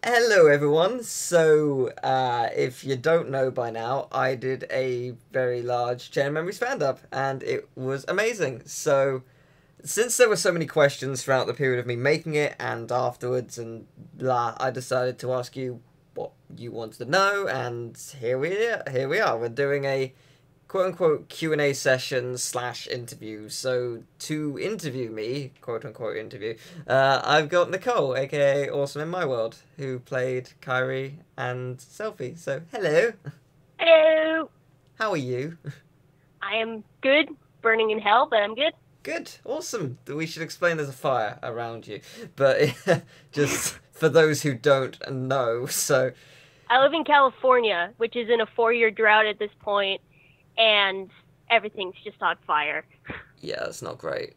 Hello everyone. If you don't know by now, I did a very large Chain of Memories Fandub, and it was amazing. Since there were so many questions throughout the period of me making it and afterwards and blah, I decided to ask you what you wanted to know, and here we are. We're doing a quote-unquote Q&A session slash interview. So to interview me, quote-unquote interview, I've got Nicole, aka Awesomeinmyworld, who played Kyrie and Selfie. So hello. Hello. How are you? I am good. Burning in hell, but I'm good. Good. Awesome. We should explain there's a fire around you. But just for those who don't know, so... I live in California, which is in a 4-year drought at this point, and everything's just on fire. Yeah, it's not great.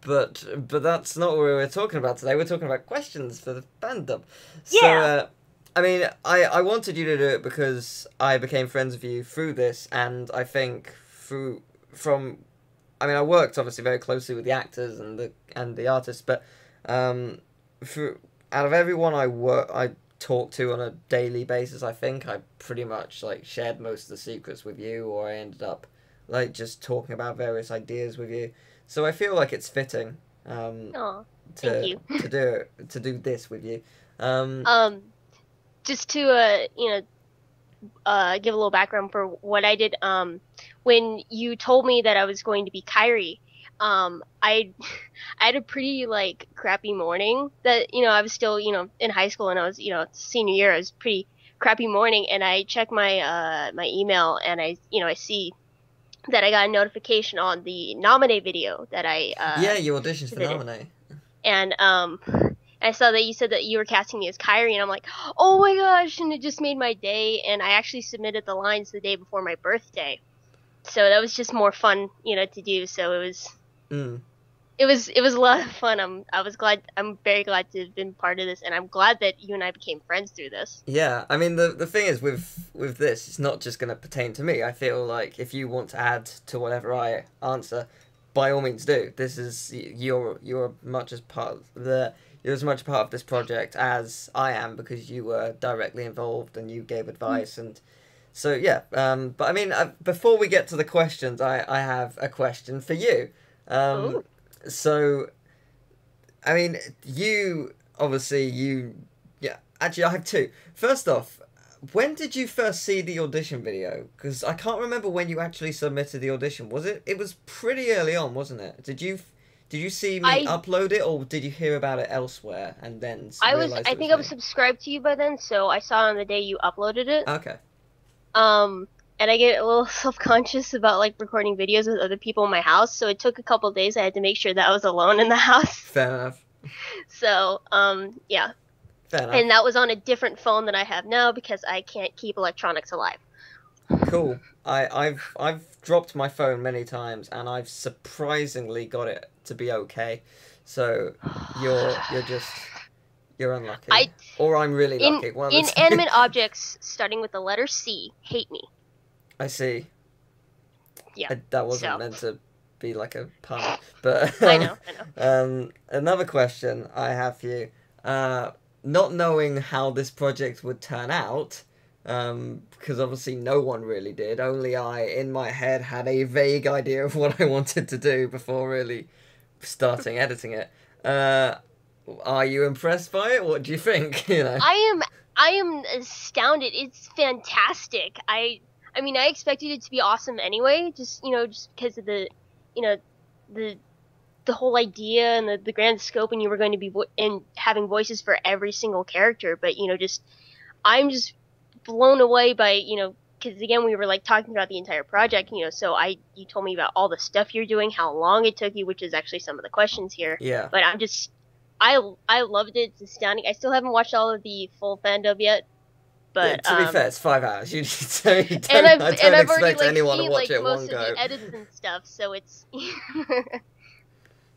But that's not what we're talking about today. We're talking about questions for the fandom. Yeah. I wanted you to do it because I became friends with you through this, and I think I worked obviously very closely with the actors and the artists, but out of everyone I talk to on a daily basis, I think I pretty much shared most of the secrets with you, or I ended up just talking about various ideas with you. So I feel like it's fitting Thank you. to do this with you. Just to give a little background for what I did. When you told me that I was going to be Kyrie, I had a pretty crappy morning. That I was still in high school, and I was senior year. It was pretty crappy morning, and I checked my my email, and I see that I got a notification on the Nominate video that I yeah, you auditioned for Nominate, and I saw that you said that you were casting me as Kyrie, and I'm like, oh my gosh, and it just made my day. And I actually submitted the lines the day before my birthday, so that was just more fun, to do. So it was a lot of fun. I'm very glad to have been part of this, and I'm glad that you and I became friends through this. Yeah, I mean the thing is with this, it's not just going to pertain to me. I feel like if you want to add to whatever I answer, by all means do. This is you're much as part of you're as much a part of this project as I am, because you were directly involved and you gave advice. And so yeah, but I mean, before we get to the questions, I have a question for you. So I mean, you obviously yeah, actually I have two. First off, when did you first see the audition video? Because I can't remember when you actually submitted the audition. It was pretty early on, wasn't it? Did you see me upload it, or did you hear about it elsewhere and then I think I was subscribed to you by then, so I saw it on the day you uploaded it. Okay. And I get a little self-conscious about recording videos with other people in my house, so it took a couple days. I had to make sure that I was alone in the house. Fair enough. So, yeah. Fair enough. And that was on a different phone than I have now, because I can't keep electronics alive. Cool. I've dropped my phone many times, and I've surprisingly got it to be okay. So you're unlucky. Or I'm really lucky. Inanimate objects starting with the letter C hate me. I see. Yeah. That wasn't meant to be like a pun, but I know. Another question I have for you. Not knowing how this project would turn out, because obviously no one really did. Only I, in my head, had a vague idea of what I wanted to do before really starting editing it. Are you impressed by it? What do you think? I am astounded. It's fantastic. I mean, I expected it to be awesome anyway, just because of the whole idea and the grand scope, and you were going to be having voices for every single character. But I'm just blown away by because again we were talking about the entire project. So you told me about all the stuff you're doing, how long it took you, which is actually some of the questions here. Yeah. But I loved it. It's astounding. I still haven't watched all of the full Fandub yet. But yeah, to be fair, it's 5 hours. I don't I've expect already anyone to watch it most one of go. the edits and stuff, so it's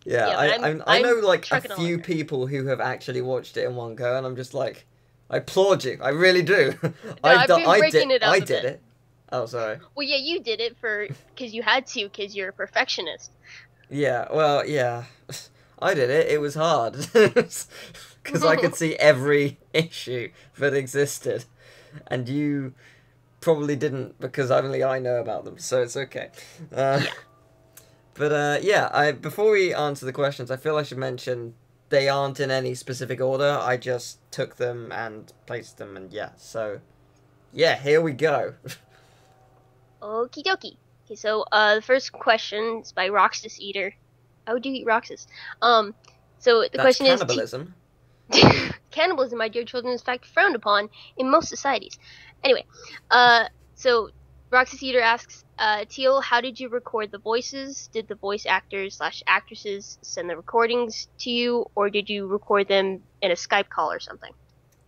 yeah, I know a few people who have actually watched it in one go, and I'm just like, I applaud you. I really do. I've been breaking it up I a did bit. it. Oh, sorry. Well, yeah, you did it because you had to, because you're a perfectionist. Yeah, well, yeah. I did it. It was hard. because I could see every issue that existed, and you probably didn't because only I know about them, so it's okay. Yeah. But yeah, I before we answer the questions, I feel I should mention they aren't in any specific order. I just took them and placed them, and yeah, so yeah, here we go. Okie dokie. Okay, so the first question is by Roxas Eater. How do you eat Roxas? So the That's question is cannibalism. cannibalism, my dear children, is in fact frowned upon in most societies. Anyway, so Roxas Eater asks, Teal, how did you record the voices? Did the voice actors / actresses send the recordings to you, or did you record them in a Skype call or something?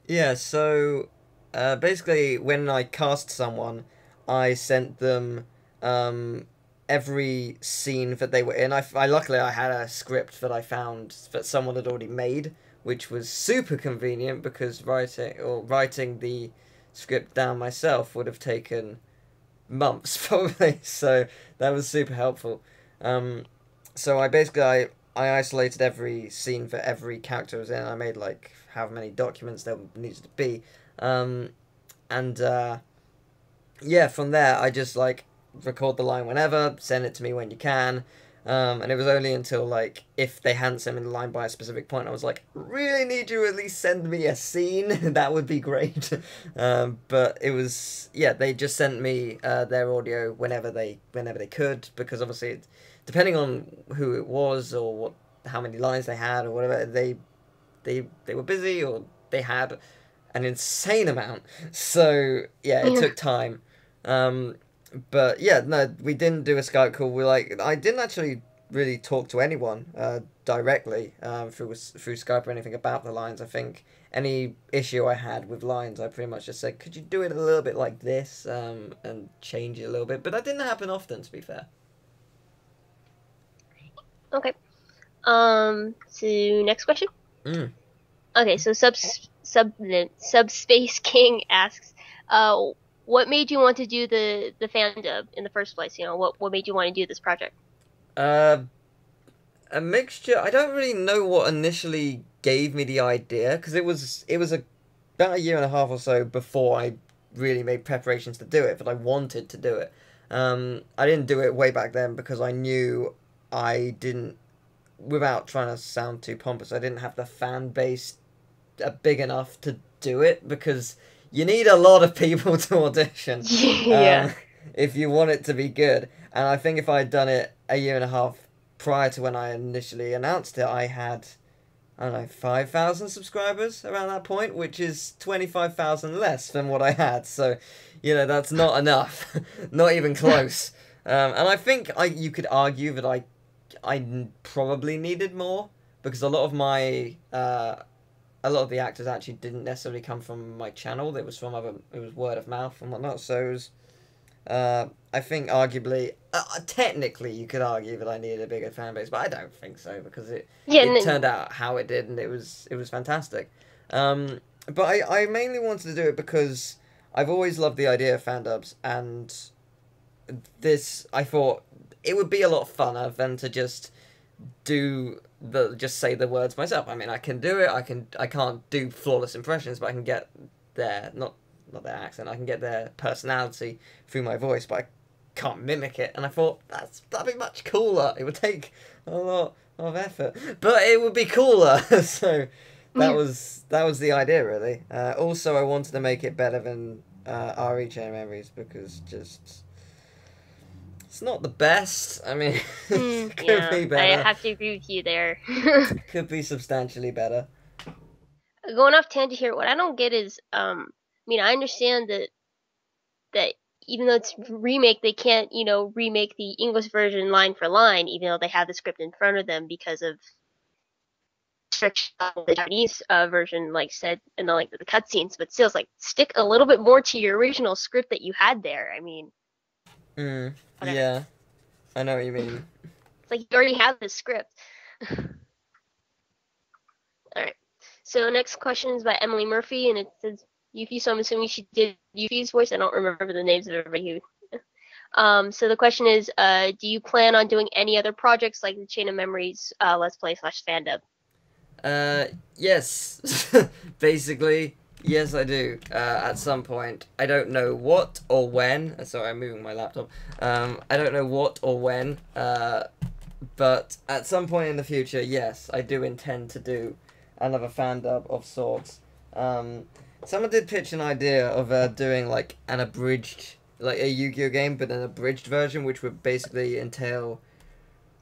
Yeah, so basically, when I cast someone, I sent them every scene that they were in. I luckily I had a script that I found that someone had already made, which was super convenient because writing the script down myself would have taken months probably. So that was super helpful. Um, so I isolated every scene for every character I was in. I made like how many documents there needed to be, um, and yeah, from there I just like record the line whenever, send it to me when you can. And it was only until like if they hadn't sent me the line by a specific point, I was like, really need you to at least send me a scene. That would be great. But it was yeah, they just sent me their audio whenever they could because obviously depending on who it was or how many lines they had or whatever they were busy or they had an insane amount. So yeah, it Yeah. took time. Um, but yeah, no, we didn't do a Skype call. I didn't actually really talk to anyone directly through Skype or anything about the lines. I think any issue I had with lines, I pretty much just said, could you do it a little bit like this and change it a little bit. But that didn't happen often, to be fair. Okay. So next question. Mm. Okay, so Subspace King asks, what made you want to do the Fandub in the first place? You know, what made you want to do this project? Uh, a mixture. I don't really know what initially gave me the idea because about a year and a half or so before I really made preparations to do it, but I wanted to do it. I didn't do it way back then because I knew I didn't, without trying to sound too pompous, I didn't have the fan base big enough to do it because you need a lot of people to audition Yeah. if you want it to be good. And I think if I had done it a year and a half prior to when I initially announced it, I had, I don't know, 5,000 subscribers around that point, which is 25,000 less than what I had. So, that's not enough, not even close. And I think you could argue that I probably needed more because a lot of the actors actually didn't necessarily come from my channel. It was it was word of mouth and whatnot. So it was, I think arguably, technically you could argue that I needed a bigger fan base, but I don't think so because Yeah, it turned out how it did and it was fantastic. But I mainly wanted to do it because I've always loved the idea of fan dubs, and I thought it would be a lot funner than to just just say the words myself. I mean, I can do it. I can't do flawless impressions, but I can get their not their accent. I can get their personality through my voice, but I can't mimic it. And I thought that'd be much cooler. It would take a lot of effort, but it would be cooler. So that was the idea really. Also, I wanted to make it better than RE Chain Memories because just it's not the best. I mean, it could be better. I have to agree with you there. Could be substantially better. Going off tangent here, what I don't get is, I mean, I understand that even though it's remake, they can't, remake the English version line for line, even though they have the script in front of them because of restrictions on the Japanese version, like said in the cutscenes. But still, it's like stick a little bit more to your original script that you had there. I mean, whatever. Yeah, I know what you mean. It's like you already have the script. All right. So next question is by Emily Murphy, and it says Yuffie. So I'm assuming she did Yuffie's voice. I don't remember the names of everybody who. So the question is, do you plan on doing any other projects like the Chain of Memories Let's Play / Fandub? Yes. Basically, yes, I do. At some point, I don't know what or when. Sorry, I'm moving my laptop. I don't know what or when. But at some point in the future, yes, I do intend to do another Fandub of sorts. Someone did pitch an idea of doing like an abridged, like a Yu-Gi-Oh game, but an abridged version, which would basically entail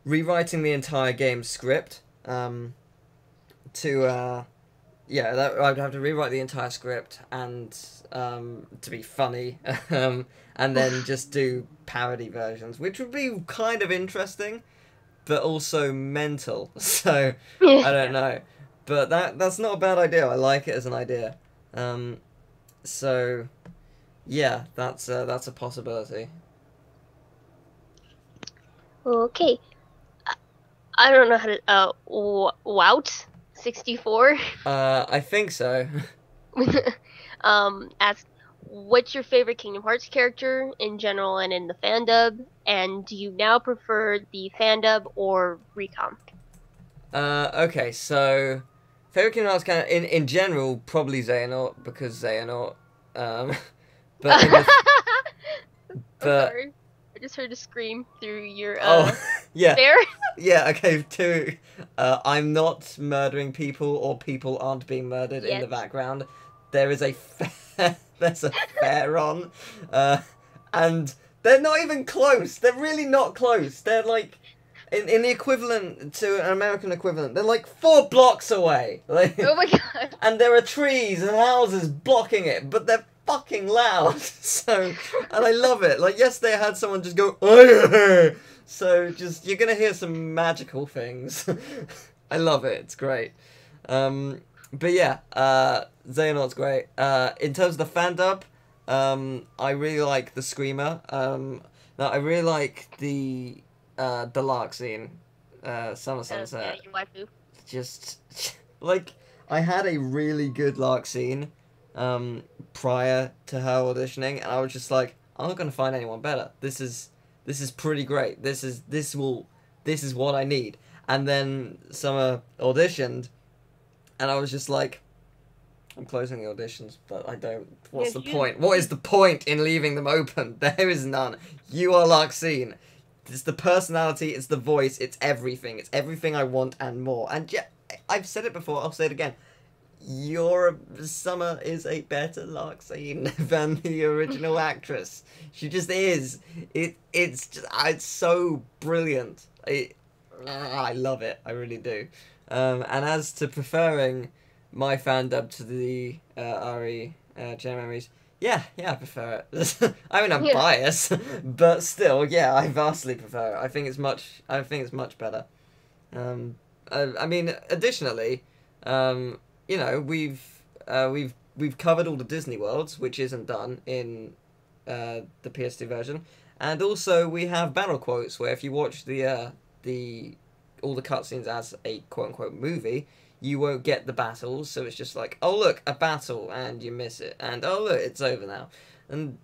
rewriting the entire game script. Yeah, I'd have to rewrite the entire script and to be funny, and then just do parody versions, which would be kind of interesting, but also mental. So I don't know, but that's not a bad idea. I like it as an idea. So yeah, that's a possibility. Okay. I don't know how to Wout 64 I think so. asks, what's your favorite Kingdom Hearts character in general and in the fandub, and do you now prefer the fandub or recom? Okay, so favorite Kingdom Hearts kind of in general probably Xehanort because Xehanort, but in the, I'm but sorry. I just heard a scream through your yeah. there. Yeah, okay, two. I'm not murdering people, or people aren't being murdered in the Yet. background. There is there's a fair on, and they're not even close. They're really not close. They're like, in the equivalent to an American equivalent, they're like 4 blocks away. Like, Oh my god. and there are trees and houses blocking it, but they're fucking loud. So, and I love it. Like, yesterday I had someone just go, "Aye!" So just, you're gonna hear some magical things. I love it. It's great. But yeah, Xehanort's great. In terms of the fandub, I really like the Screamer. No, I really like the Lark scene. Summer Sunset. Yeah, your waifu. Just like, I had a really good Lark scene prior to her auditioning, and I was just like, I'm not gonna find anyone better. This is pretty great. This is what I need. And then Summer auditioned, and I was just like, I'm closing the auditions, but I don't. What's the point? What is the point in leaving them open? There is none. You are Larxene. It's the personality, it's the voice, it's everything. It's everything I want and more. And yeah, I've said it before, I'll say it again. Summer is a better Larxene than the original actress. She just is. It's so brilliant. I love it. I really do. And as to preferring my fandub to the Ari Jam Memories, yeah, I prefer it. I mean, I'm biased, but still, yeah, I vastly prefer it. I think it's much better. I mean, additionally, you know, we've covered all the Disney worlds, which isn't done in the PS2 version, and also we have battle quotes where if you watch the all the cutscenes as a quote unquote movie, you won't get the battles, so it's just like, oh look, a battle, and you miss it, and oh look, it's over now. And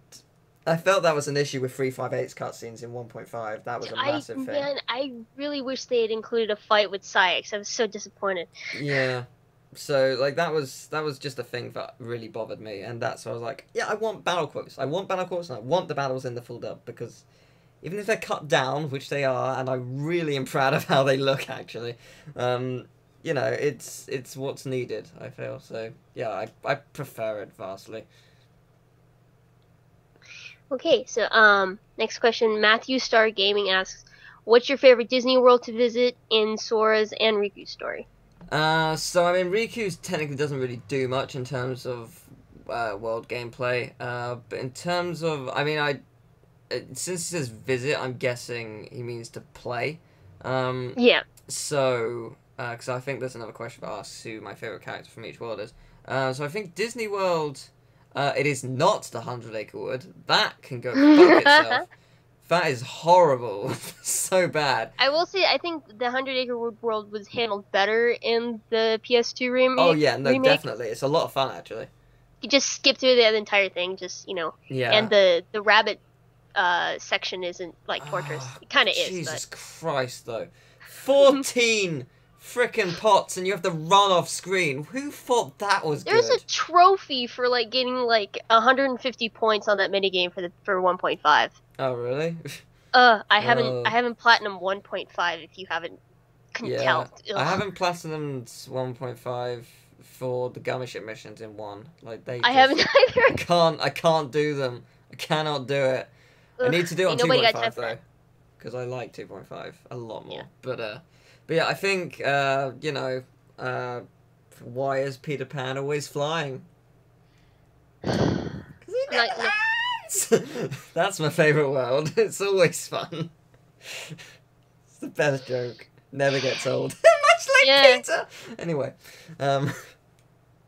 I felt that was an issue with 358's cutscenes in 1.5. That was a massive thing. Man, I really wish they had included a fight with Syx. I was so disappointed. Yeah. So, like, that was just a thing that really bothered me, and that's why I was like, yeah, I want battle quotes. I want battle quotes, and I want the battles in the full dub, because even if they're cut down, which they are, and I really am proud of how they look, actually, you know, it's what's needed, I feel. So, yeah, I prefer it vastly. Okay, so, next question. Matthew Star Gaming asks, what's your favorite Disney World to visit in Sora's and Riku's story? So, I mean, Riku's technically doesn't really do much in terms of world gameplay, but in terms of, I mean, since it says visit, I'm guessing he means to play. Yeah. So, because I think there's another question that asks who my favourite character from each world is. So I think Disney World, it is not the 100 Acre Wood. That can go fuck itself. That is horrible. So bad. I will say, I think the 100 Acre Wood world was handled better in the PS2 remake. Oh yeah, no, definitely. It's a lot of fun, actually. You just skip through the entire thing, just, you know. Yeah. And the rabbit section isn't, like, torturous. It kind of is, Jesus but... Christ, though. 14 frickin' pots and you have to run off screen. Who thought that was good? There's a trophy for like getting like 150 points on that minigame for 1.5. Oh really? I haven't platinum 1.5 if you haven't can tell. Yeah, I haven't platinumed 1.5 for the gummy ship missions in 1. Like I haven't either. I can't do them. I cannot do it. Ugh, I need to do it on nobody got 2.5 time for though, that. because I like 2.5 a lot more. Yeah. But yeah, I think you know, why is Peter Pan always flying? 'Cause he never lands! That's my favourite world. It's always fun. It's the best joke. Never gets old. Much like Peter! Anyway,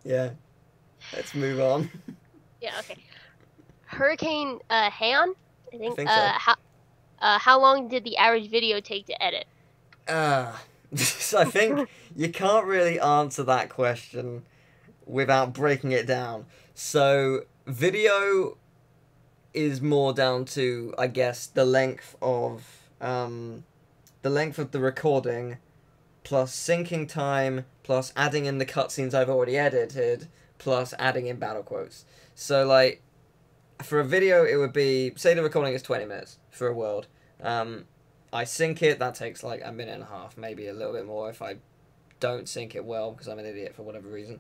yeah. Let's move on. Yeah, okay. Hurricane Han, I think so. how long did the average video take to edit? So I think you can't really answer that question without breaking it down. So video is more down to, I guess, the length of the recording, plus syncing time, plus adding in the cutscenes I've already edited, plus adding in battle quotes. So like, for a video it would be, say the recording is 20 minutes for a world. I sync it, that takes like a minute and a half, maybe a little bit more if I don't sync it well because I'm an idiot for whatever reason.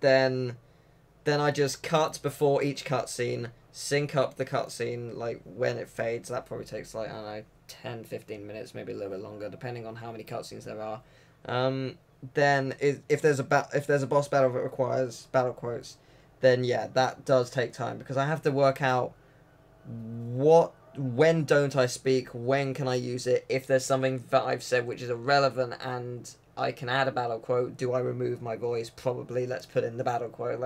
Then I just cut before each cutscene, sync up the cutscene like when it fades. That probably takes like, I don't know, 10-15 minutes, maybe a little bit longer depending on how many cutscenes there are. Then if there's a boss battle that requires battle quotes, then yeah, that does take time because I have to work out when don't I speak, when can I use it, if there's something that I've said which is irrelevant and I can add a battle quote, do I remove my voice? Probably. Let's put in the battle quote.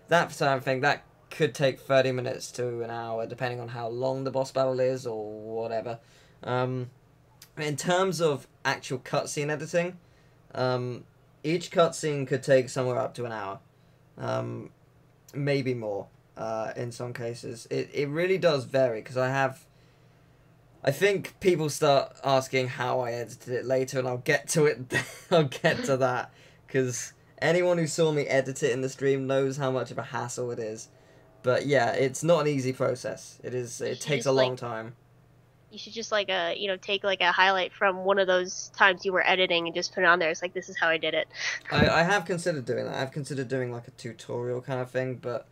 That sort of thing, that could take 30 minutes to an hour depending on how long the boss battle is or whatever. In terms of actual cutscene editing, each cutscene could take somewhere up to an hour, maybe more. In some cases, it really does vary because I think people start asking how I edited it later, and I'll get to it. I'll get to that because anyone who saw me edit it in the stream knows how much of a hassle it is. But yeah, it's not an easy process. It takes a long time. You should just like take like a highlight from one of those times you were editing and just put it on there. It's like, this is how I did it. I have considered doing that. I've considered doing like a tutorial kind of thing, but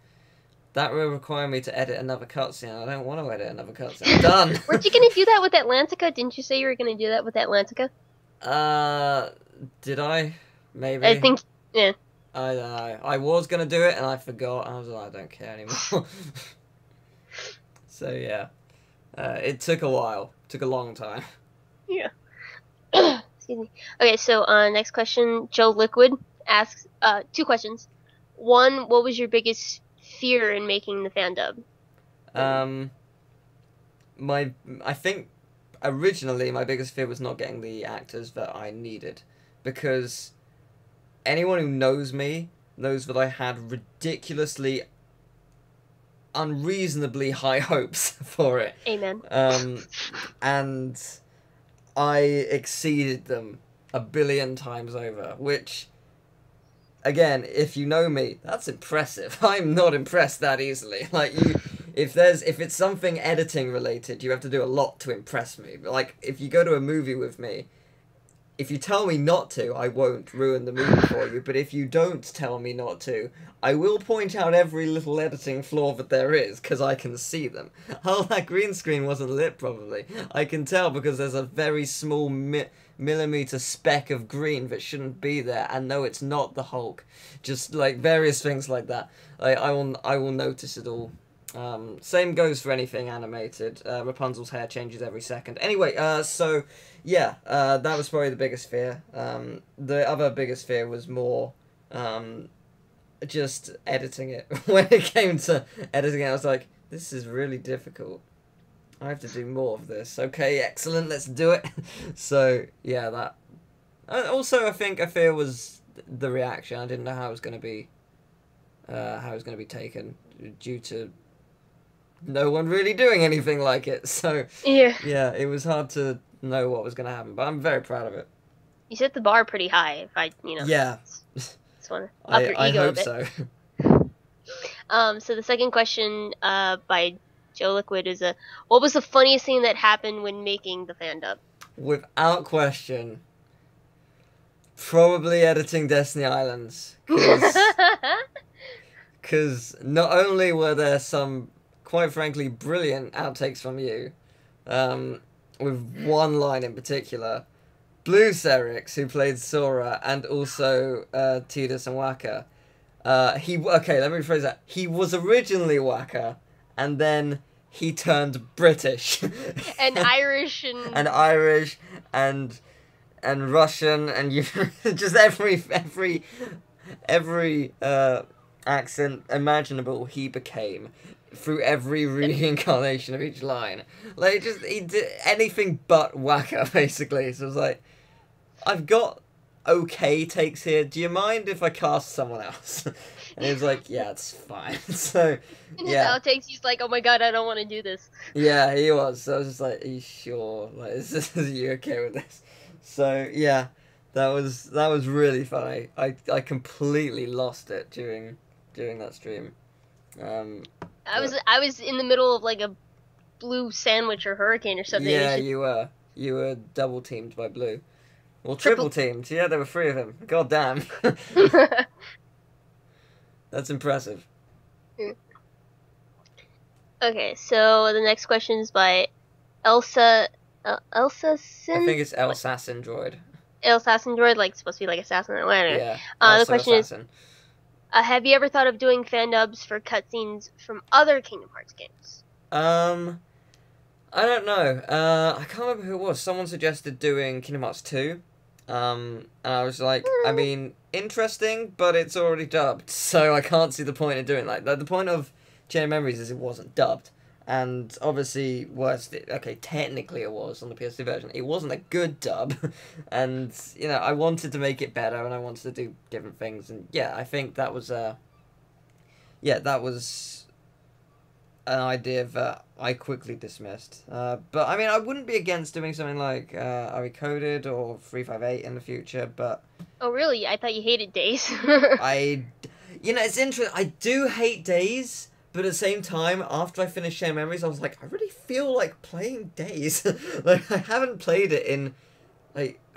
that will require me to edit another cutscene. I don't want to edit another cutscene. I'm done. Weren't you gonna do that with Atlantica? Didn't you say you were gonna do that with Atlantica? Did I? Maybe. I think, yeah. I don't know. I was gonna do it and I forgot. And I was like, I don't care anymore. So yeah, it took a while. It took a long time. Yeah. Excuse me. Okay, so next question. Joe Liquid asks 2 questions. One, what was your biggest fear in making the Fandub? I think originally my biggest fear was not getting the actors that I needed, because anyone who knows me knows that I had ridiculously, unreasonably high hopes for it. Amen. And I exceeded them a billion times over, which, again, if you know me, that's impressive. I'm not impressed that easily. Like, if it's something editing related, you have to do a lot to impress me. Like, if you go to a movie with me, if you tell me not to, I won't ruin the movie for you. But if you don't tell me not to, I will point out every little editing flaw that there is, because I can see them. Oh, that green screen wasn't lit properly. I can tell because there's a very small millimeter speck of green that shouldn't be there, and no, it's not the Hulk. Just like various things like that. Like, I will notice it all. Same goes for anything animated. Rapunzel's hair changes every second. Anyway, so yeah, that was probably the biggest fear. The other biggest fear was more just editing it. When it came to editing it, I was like, this is really difficult. I have to do more of this. Okay, excellent, let's do it. So yeah, that. Also, I think a fear was the reaction. I didn't know how it was going to be. How it was going to be taken due to no one really doing anything like it. So yeah, it was hard to know what was going to happen. But I'm very proud of it. You set the bar pretty high. If Yeah. just want to up your I ego a hope bit. so. So the second question, by Joe Liquid is what was the funniest thing that happened when making the Fandub? Without question, probably editing Destiny Islands, because not only were there some, quite frankly, brilliant outtakes from you, with one line in particular, Blue Serix, who played Sora, and also Tidus and Waka. Okay, let me rephrase that. He was originally Waka, and then he turned British. And Irish and Irish and Russian and you just every accent imaginable he became through every reincarnation of each line. Like he did anything but Waka basically. So it was like, I've got okay takes here. Do you mind if I cast someone else? And he was like, yeah, it's fine. So in his outtakes, he's like, oh my god, I don't want to do this. Yeah, he was. So I was just like, are you sure? Like, are you okay with this? So yeah, that was really funny. I completely lost it during that stream. I was in the middle of like a blue sandwich or hurricane or something. Yeah, you were double teamed by Blue. Well, triple teamed. Yeah, there were 3 of them. God damn. That's impressive. Okay, so the next question is by Elsa Sin? I think it's Elsassin Droid. Elsassin Droid, like supposed to be like assassin or whatever. Yeah. The question assassin. Is, have you ever thought of doing fan-dubs for cutscenes from other Kingdom Hearts games? I don't know. I can't remember who it was. Someone suggested doing Kingdom Hearts 2. And I was like, I mean, interesting, but it's already dubbed, so I can't see the point in doing like the point of Chain of Memories is it wasn't dubbed, and obviously technically it was on the PS2 version. It wasn't a good dub, and I wanted to make it better, and I wanted to do different things, and yeah, I think that was an idea that I quickly dismissed. But I mean, I wouldn't be against doing something like Are We Coded or 358 in the future, but... Oh, really? I thought you hated Days. It's interesting. I do hate Days, but at the same time, after I finished Chain of Memories, I was like, I really feel like playing Days. Like, I haven't played it in,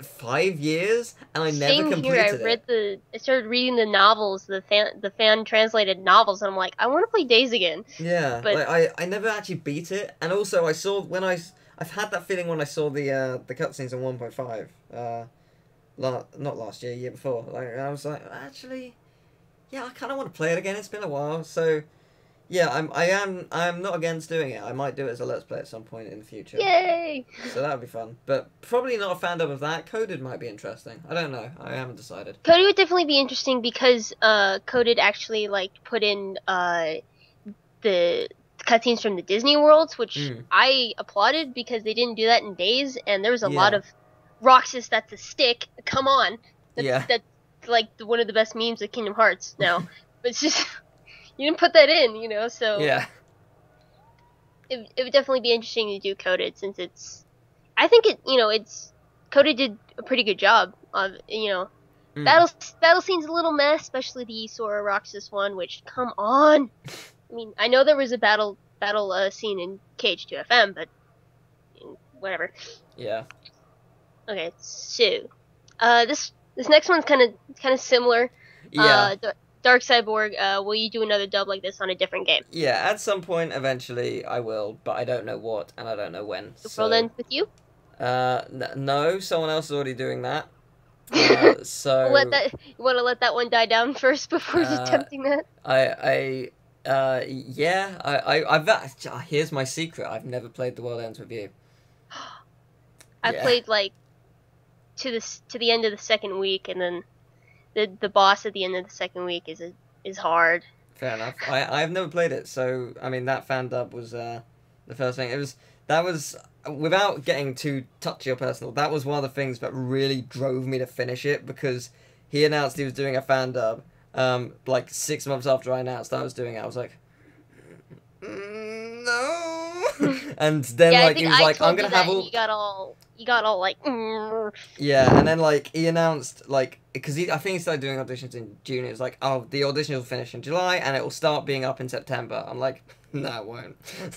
5 years, and I never completed it. I started reading the novels, the fan translated novels, and I'm like, I want to play Days again. Yeah, but I never actually beat it, and also I saw I've had that feeling when I saw the cutscenes in 1.5, not last year, year before. Like I was like, actually, yeah, I kind of want to play it again. It's been a while, so. Yeah, I'm not against doing it. I might do it as a Let's Play at some point in the future. Yay! So that would be fun. But probably not a fandom of that. Coded might be interesting. I don't know. I haven't decided. Coded would definitely be interesting because Coded actually put in the cutscenes from the Disney worlds, which I applauded because they didn't do that in Days, and there was a lot of Roxas, that's a stick. Come on. That's like one of the best memes of Kingdom Hearts now. But it's just... You didn't put that in, so... Yeah. It would definitely be interesting to do Coded, since it's... I think Coded did a pretty good job of, Battle scene's a little mess, especially the Sora Roxas one, which, come on! I mean, I know there was a battle scene in KH2FM, but... whatever. Yeah. Okay, so... This next one's kind of similar. Yeah. Dark Cyborg, will you do another dub like this on a different game? Yeah, at some point, eventually, I will, but I don't know what, and I don't know when. The world ends with you? No, someone else is already doing that. So... You want to let that one die down first before attempting that? Here's my secret. I've never played The World Ends With You. I played, to the end of the second week, and then... The boss at the end of the second week is hard. Fair enough. I've never played it, so I mean that fan dub was the first thing. That was without getting too touchy or personal. That was one of the things that really drove me to finish it, because he announced he was doing a fan dub. 6 months after I announced I was doing it, I was like, no. And then he was like, I'm gonna have all. You got all he got all like. Yeah, and then like he announced like because I think he started doing auditions in June. It was like, oh, the auditions will finish in July and it will start being up in September. I'm like, no, it won't.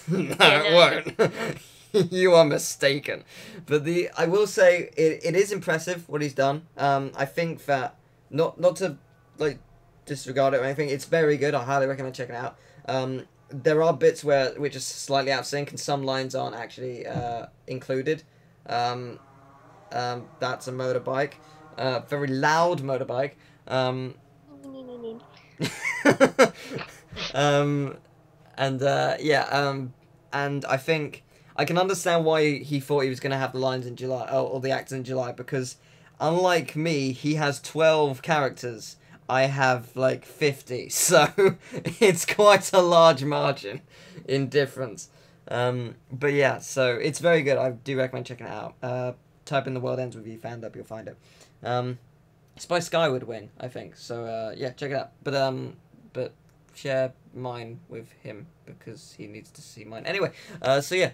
No, Yeah, it won't. You are mistaken. But I will say it is impressive what he's done. I think that not to like disregard it or anything. It's very good. I highly recommend checking it out. There are bits which are slightly out of sync and some lines aren't actually included. That's a motorbike. Very loud motorbike. Um, and I think I can understand why he thought he was going to have the lines in July, or the acts in July, because unlike me, he has 12 characters. I have like 50, so it's quite a large margin in difference. But yeah, so it's very good. I do recommend checking it out. Type in The World Ends With You Fandub, you'll find it. It's by Skyward Wing, I think. So yeah, check it out. But share mine with him because he needs to see mine. Anyway, so yeah,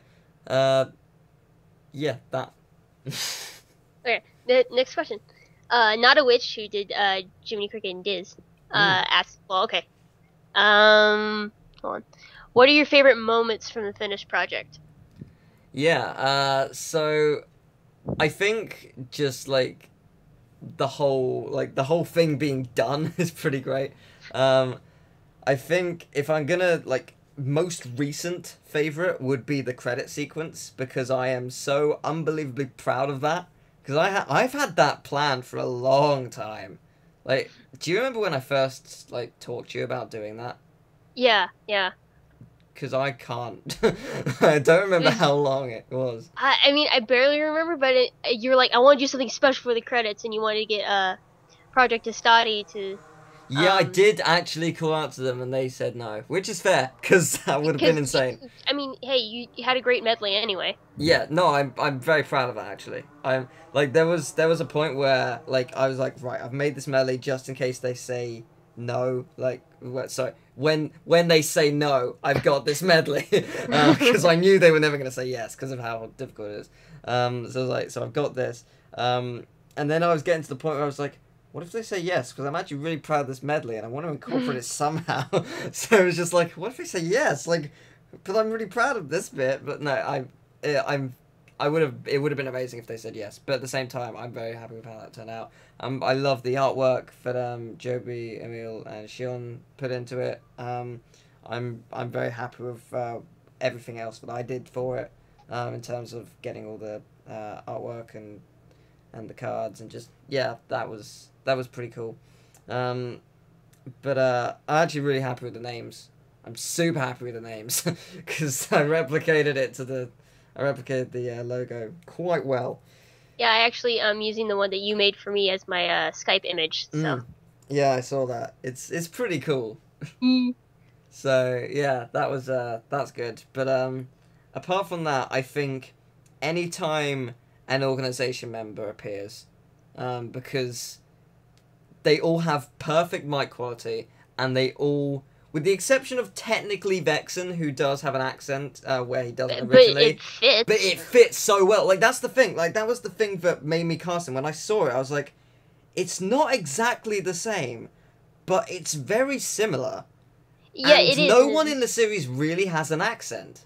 yeah, that. Okay, the next question. Not a witch who did Jiminy Cricket and Diz. Asked. Well, okay. Hold on. What are your favorite moments from the finished project? Yeah. So I think just like the whole thing being done is pretty great. I think if I'm gonna like most recent favorite would be the credit sequence because I am so unbelievably proud of that because I've had that planned for a long time. Like, do you remember when I first like talked to you about doing that? Yeah. Because I can't. I don't remember how long it was. I mean, I barely remember, but you're like, I want to do something special for the credits, and you wanted to get Project Estati to. Yeah, I did actually call out to them, and they said no, which is fair because that would have been insane. I mean, hey, you had a great medley anyway. Yeah, no, I'm very proud of that actually. I'm like there was a point where like I was like right, I've made this medley just in case they say no. Like sorry, when they say no, I've got this medley because I knew they were never gonna say yes because of how difficult it is. So I was like, so I've got this. And then I was getting to the point where I was like, what if they say yes? Because I'm actually really proud of this medley and I want to incorporate it somehow. So it was just like, what if they say yes? Like, because I'm really proud of this bit. But no, it would have been amazing if they said yes. But at the same time, I'm very happy with how that turned out. I love the artwork that Joby, Emil, and Shion put into it. I'm very happy with everything else that I did for it in terms of getting all the artwork and the cards and just that was pretty cool. But I'm actually really happy with the names. I'm super happy with the names because I replicated the logo quite well. Yeah, I actually am using the one that you made for me as my Skype image. So. Yeah, I saw that. It's pretty cool. So yeah, that's good. But apart from that, I think anytime an organization member appears, because they all have perfect mic quality, and they all, with the exception of technically Vexen, who does have an accent where he doesn't originally, but it fits so well. Like that's the thing. Like that was the thing that made me cast him. When I saw it, I was like, it's not exactly the same, but it's very similar. Yeah, and it is. No one in the series really has an accent.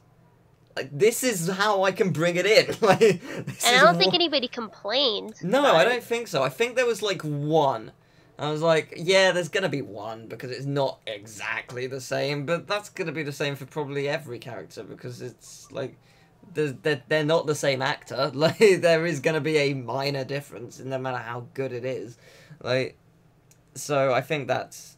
Like, this is how I can bring it in. Like, and I don't think anybody complained. No, I don't think so. I think there was, like, one. I was like, yeah, there's gonna be one, because it's not exactly the same, but that's gonna be the same for probably every character, because it's, like, they're not the same actor. Like, there is gonna be a minor difference, no matter how good it is. Like, so I think that's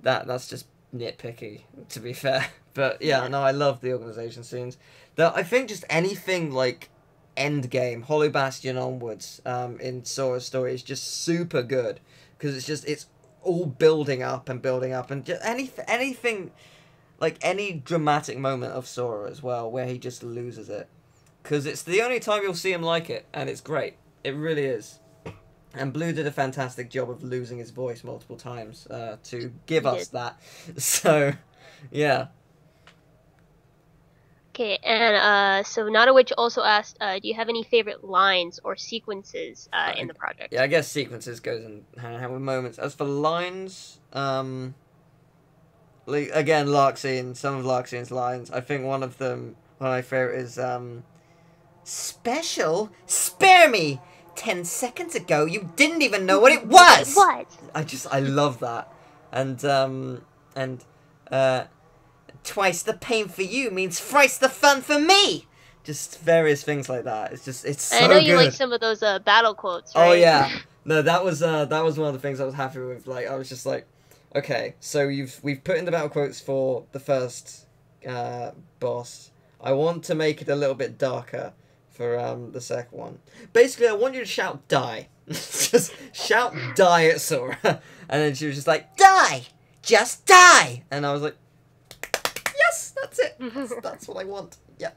just nitpicky, to be fair. But yeah, no, I love the organization scenes. I think just anything like Endgame, Hollow Bastion onwards, in Sora's story is just super good because it's all building up and just anything like any dramatic moment of Sora as well where he just loses it because it's the only time you'll see him like it and it's great. It really is. And Blue did a fantastic job of losing his voice multiple times to give us that. So, yeah. Okay, and so Nada Witch also asked, do you have any favorite lines or sequences in the Yeah, project? I guess sequences goes in hand in hand with moments. As for lines, like, again, Larxene, some of Larxene's lines. I think one of them, one of my favorite is special. Spare me. 10 seconds ago, you didn't even know what it was. I love that, and uh, twice the pain for you means thrice the fun for me. Just various things like that. It's I know so you like good. some of those battle quotes, Oh right? yeah, no, that was one of the things I was happy with. Like, I was just like, okay, so we've put in the battle quotes for the first boss. I want to make it a little bit darker for the second one. Basically, I want you to shout "die," just shout "die" at Sora, and then she was just like, "Die, just die," and I was like, yes, that's it. That's what I want. Yeah.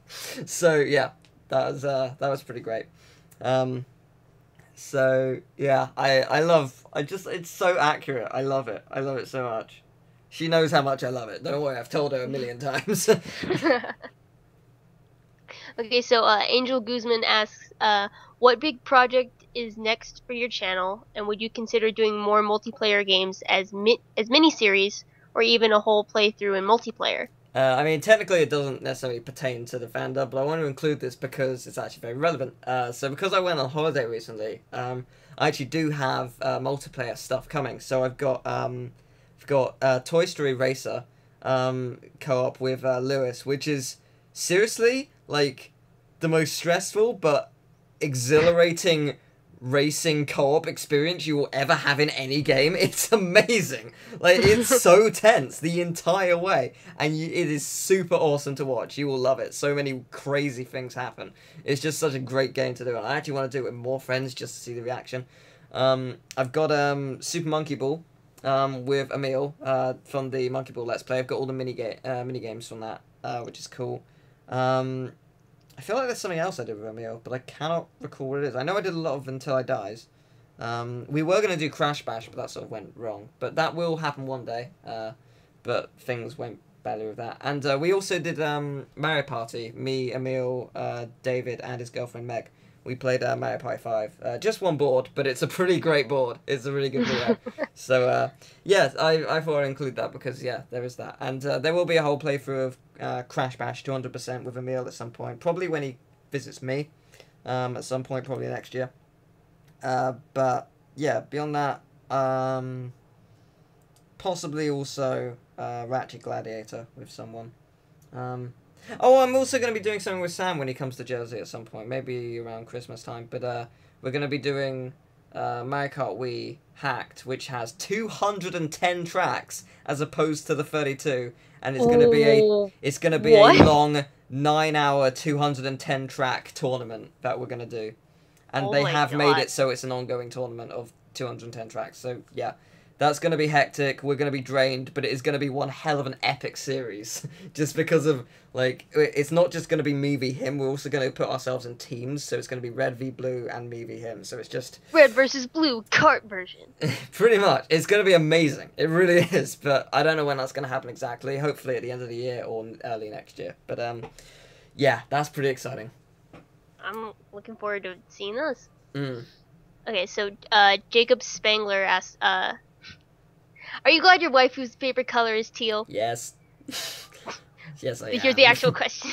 So yeah, that was pretty great. So yeah, it's so accurate. I love it. I love it so much. She knows how much I love it. Don't worry, I've told her a million times. Okay, so Angel Guzman asks, what big project is next for your channel, and would you consider doing more multiplayer games as mini-series, or even a whole playthrough in multiplayer? I mean, technically it doesn't necessarily pertain to the Fandub, but I want to include this because it's actually very relevant. So because I went on holiday recently, I actually do have multiplayer stuff coming. So I've got Toy Story Racer co-op with Lewis, which is seriously like the most stressful but exhilarating racing co-op experience you will ever have in any game. It's amazing. Like, it's so tense the entire way, and it is super awesome to watch. You will love it. So many crazy things happen. It's just such a great game to do, and I actually want to do it with more friends just to see the reaction. I've got Super Monkey Ball with Emil from the Monkey Ball Let's Play. I've got all the mini games from that, which is cool. I feel like there's something else I did with Emil, but I cannot recall what it is. I know I did a lot of Until I Dies. We were going to do Crash Bash, but that sort of went wrong. But that will happen one day. But things went badly with that. And we also did Mario Party. Me, Emil, David, and his girlfriend Meg. We played Mario Party 5. Just one board, but it's a pretty great board. It's a really good board. So, yeah, I thought I'd include that because, yeah, there is that. And there will be a whole playthrough of Crash Bash 200% with Emil at some point. Probably when he visits me at some point, probably next year. But, yeah, beyond that, possibly also Ratchet Gladiator with someone. Oh, I'm also going to be doing something with Sam when he comes to Jersey at some point, maybe around Christmas time. But we're going to be doing Mario Kart Wii Hacked, which has 210 tracks as opposed to the 32, and it's going to be a long 9-hour 210 track tournament that we're going to do, and they have made it so it's an ongoing tournament of 210 tracks. So yeah. That's going to be hectic. We're going to be drained, but it is going to be one hell of an epic series. Just because of, like, it's not just going to be me v him. We're also going to put ourselves in teams. So it's going to be Red v Blue and me v him. So it's just... Red versus Blue kart version. Pretty much. It's going to be amazing. It really is. But I don't know when that's going to happen exactly. Hopefully at the end of the year or early next year. But, yeah, that's pretty exciting. I'm looking forward to seeing those. Mm. Okay, so Jacob Spangler asks, are you glad your waifu's favorite color is teal? Yes. Yes, I am. Here's the actual question.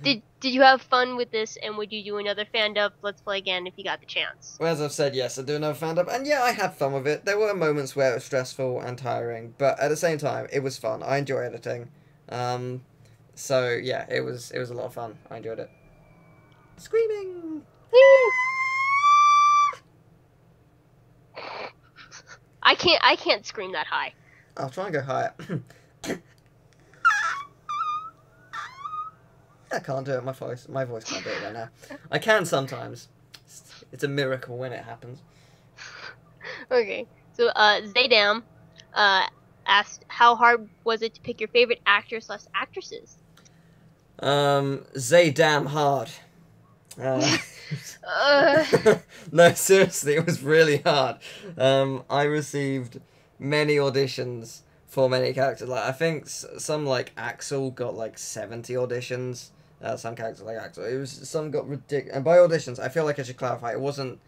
Did you have fun with this, and would you do another Fandub Let's Play again if you got the chance? Well, as I've said, yes, I do another Fandub, and yeah, I had fun with it. There were moments where it was stressful and tiring, but at the same time, it was fun. I enjoy editing. So yeah, it was a lot of fun. I enjoyed it. Screaming! I can't scream that high. I'll try and go higher. I can't do it. My voice can't do it right now. I can sometimes. It's a miracle when it happens. Okay, so Zaydam asked, how hard was it to pick your favorite actor/actresses? Zaydam hard. No, seriously, it was really hard. I received many auditions for many characters. Like, I think some, like, Axel got like 70 auditions. some characters like Axel. It was some got ridiculous. And by auditions, I feel like I should clarify. It wasn't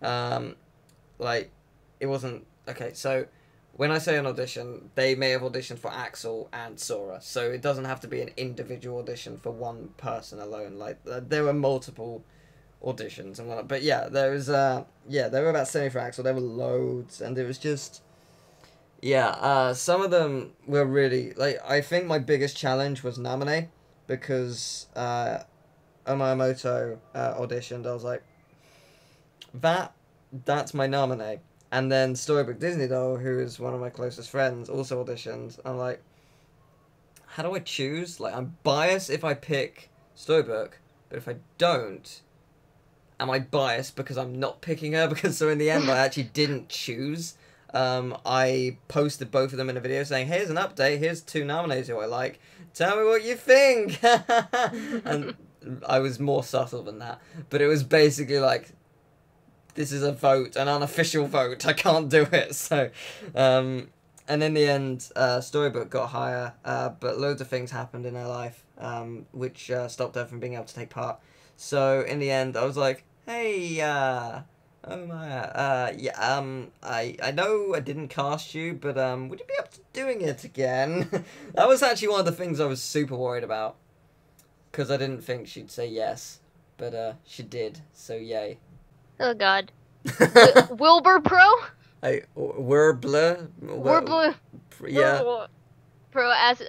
like it wasn't okay. So when I say an audition, they may have auditioned for Axel and Sora, so it doesn't have to be an individual audition for one person alone. Like there were multiple auditions and whatnot. But yeah, there was there were about 70 for Axel. There were loads, and it was just some of them were really like. I think my biggest challenge was Namine, because Omaimoto auditioned. I was like, that's my Namine. And then Storybook Disney Doll, who is one of my closest friends, also auditioned. I'm like, how do I choose? Like, I'm biased if I pick Storybook, but if I don't, am I biased because I'm not picking her? Because so in the end, I actually didn't choose. I posted both of them in a video saying, here's an update, here's 2 nominees who I like, tell me what you think. And I was more subtle than that. But it was basically like, this is a vote, an unofficial vote. I can't do it. So, and in the end, Storybook got higher, but loads of things happened in her life, which stopped her from being able to take part. So in the end, I was like, hey, I know I didn't cast you, but would you be up to doing it again? That was actually one of the things I was super worried about, because I didn't think she'd say yes, but she did. So yay. Oh God. Wilbur Pro? Werbler? Yeah. Pro, as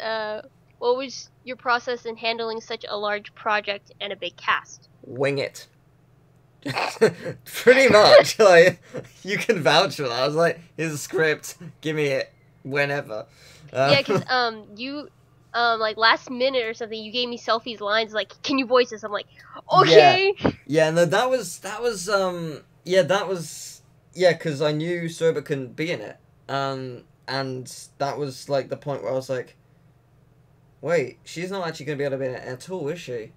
what was your process in handling such a large project and a big cast? Wing it. Pretty much. Like, you can vouch for that. I was like, here's a script, give me it whenever. Yeah, because you like last minute or something, you gave me Selfie's lines like, can you voice this? I'm like, okay. Yeah, no, that was because I knew Soba couldn't be in it. And that was like the point where I was like, wait, she's not actually going to be able to be in it at all, is she?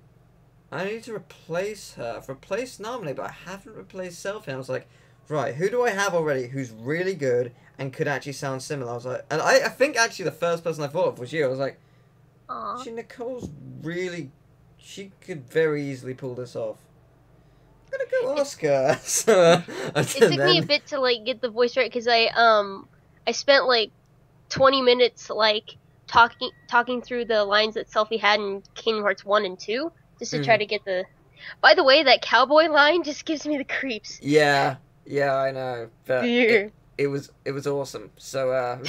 I need to replace her. I've replaced Nominee, but I haven't replaced Selfie. And I was like, right, who do I have already who's really good and could actually sound similar? I was like, and I think actually the first person I thought of was you. I was like, aww. Nicole's really, she could very easily pull this off. I'm gonna go ask her. So, it took me a bit to like get the voice right, because I spent like 20 minutes like talking through the lines that Selfie had in Kingdom Hearts 1 and 2 just to try to get the. By the way, that cowboy line just gives me the creeps. Yeah, I know, but it was awesome. So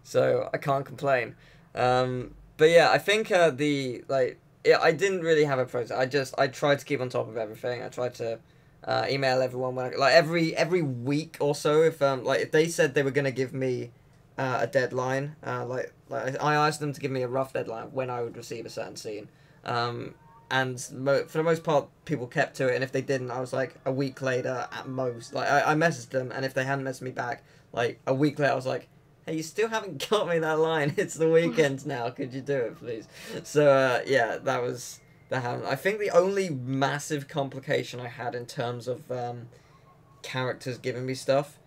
so I can't complain. But yeah, I think I didn't really have a process. I tried to keep on top of everything. I tried to email everyone when every week or so. If if they said they were gonna give me a deadline, I asked them to give me a rough deadline when I would receive a certain scene. And for the most part, people kept to it. And if they didn't, I was like a week later at most. Like I messaged them, and if they hadn't messaged me back, like a week later, I was like, hey, you still haven't got me that line. It's the weekend now. Could you do it, please? So, yeah, that happened. I think the only massive complication I had in terms of characters giving me stuff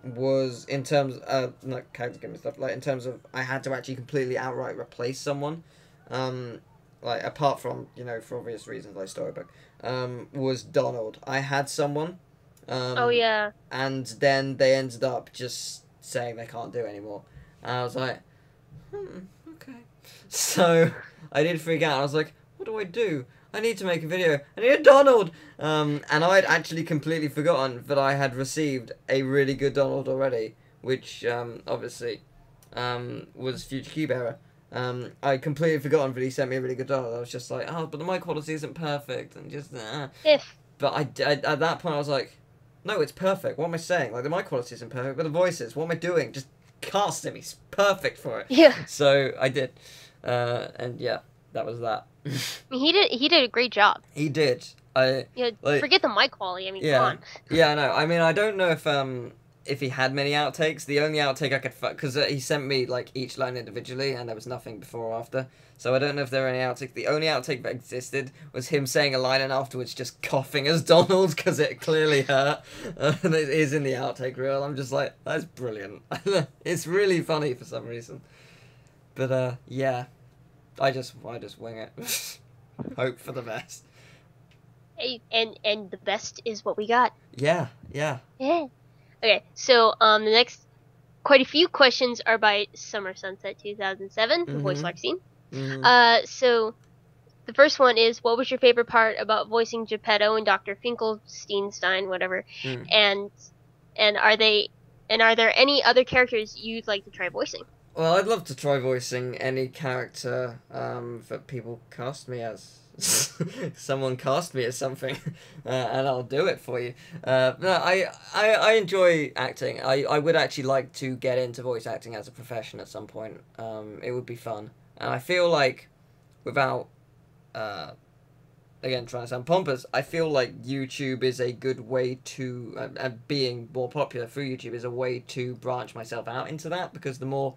was in terms of... not characters giving me stuff. Like, in terms of I had to actually completely outright replace someone. Like, apart from, for obvious reasons, like Storybook, was Donald. I had someone. Oh, yeah. And then they ended up just saying they can't do it anymore. And I was like, okay. So I did freak out. I was like, what do I do? I need to make a video. I need a Donald! And I'd actually completely forgotten that I had received a really good Donald already, which obviously was Future Cube Era. I'd completely forgotten that he sent me a really good Donald. I was just like, oh, but the mic quality isn't perfect. And just, But I at that point I was like, no, it's perfect. What am I saying? Like, the mic quality isn't perfect, but the voice is. What am I doing? Just cast him. He's perfect for it. Yeah. So I did, and yeah, that was that. I mean, he did a great job. He did. Forget the mic quality. I mean, come on. Yeah, I know. I mean, I don't know if he had many outtakes. The only outtake I could because he sent me like each line individually, and there was nothing before or after. So I don't know if there were any outtakes. The only outtake that existed was him saying a line and afterwards just coughing as Donald because it clearly hurt. And it is in the outtake reel. I'm just like, that's brilliant. It's really funny for some reason. But yeah, I just wing it. Hope for the best. Hey, and the best is what we got. Yeah, yeah. Yeah. Okay, so the next quite a few questions are by Summer Sunset 2007, the voice Mhm. Lark scene. Mhm. So the first one is, what was your favorite part about voicing Geppetto and Dr. Finkelstein, whatever? Mm. And and are there any other characters you'd like to try voicing? Well, I'd love to try voicing any character that people cast me as. Someone cast me as something, and I'll do it for you. No, I enjoy acting. I would actually like to get into voice acting as a profession at some point. It would be fun. And I feel like without, uh, again, trying to sound pompous, I feel like YouTube is a good way to, and being more popular through YouTube is a way to branch myself out into that, because the more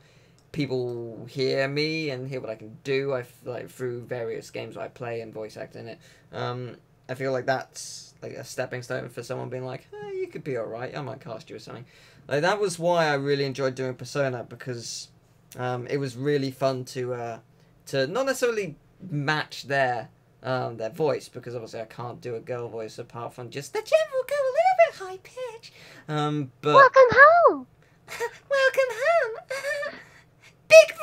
people hear me and hear what I can do, like through various games I play and voice act in it. I feel like that's like a stepping stone for someone being like, hey, you could be alright, I might cast you or something. Like that was why I really enjoyed doing Persona, because it was really fun to not necessarily match their voice, because obviously I can't do a girl voice apart from just the general go a little bit high pitch. But Welcome home. welcome home. Big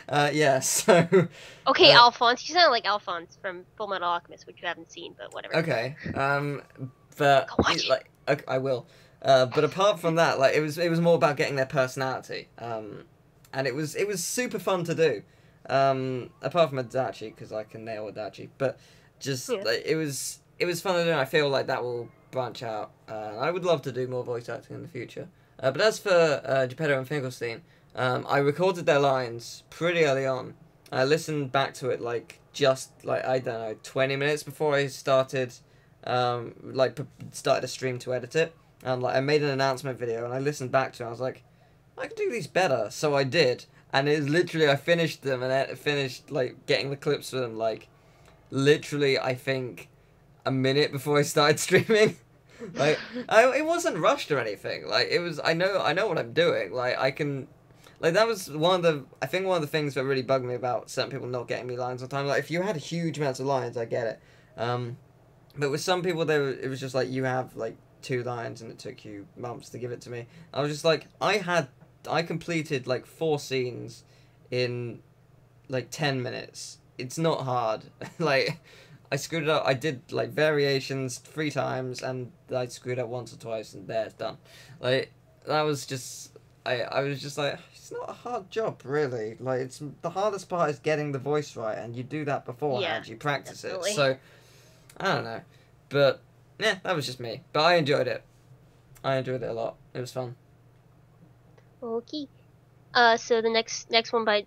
brother! Yeah, so... Okay, Alphonse. You sound like Alphonse from Full Metal Alchemist, which you haven't seen, but whatever. Okay, but... Go watch it. Like, okay, I will. But apart from that, like, it was more about getting their personality. And it was super fun to do. Apart from Adachi, because I can nail Adachi. But just, Yeah. like, it was fun to do, and I feel like that will branch out. I would love to do more voice acting in the future. But as for Geppetto and Finkelstein, I recorded their lines pretty early on. I listened back to it I don't know, 20 minutes before I started started a stream to edit it. I made an announcement video and I listened back to it and I was like, I could do these better. So I did. And it was literally, I finished them and finished getting the clips for them literally, I think, a minute before I started streaming. It wasn't rushed or anything. It was, I know what I'm doing. That was one of the things that really bugged me about certain people not getting me lines on time. If you had huge amounts of lines, I get it. But with some people, it was just you have 2 lines and it took you months to give it to me. I was just I completed 4 scenes in 10 minutes. It's not hard. I screwed it up. I did variations 3 times and I screwed up once or twice and there, it's done. That was just, I was just it's not a hard job really. It's the hardest part is getting the voice right, and you do that beforehand. Yeah, You practice definitely. it. So I don't know, but yeah, that was just me. But I enjoyed it. I enjoyed it a lot. It was fun. Okay. So the next one by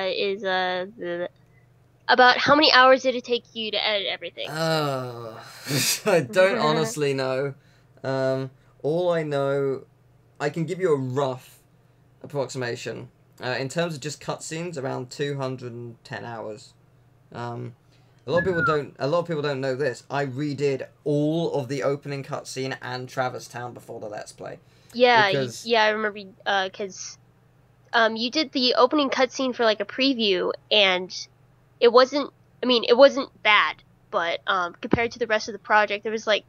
is about how many hours did it take you to edit everything? Oh, I don't honestly know. All I know, I can give you a rough approximation. In terms of just cutscenes, around 210 hours. A lot of people don't know this. I redid all of the opening cutscene and Traverse Town before the Let's Play. Yeah, Because yeah, I remember. Because you did the opening cutscene for a preview, and it wasn't. I mean, it wasn't bad, but compared to the rest of the project, there was a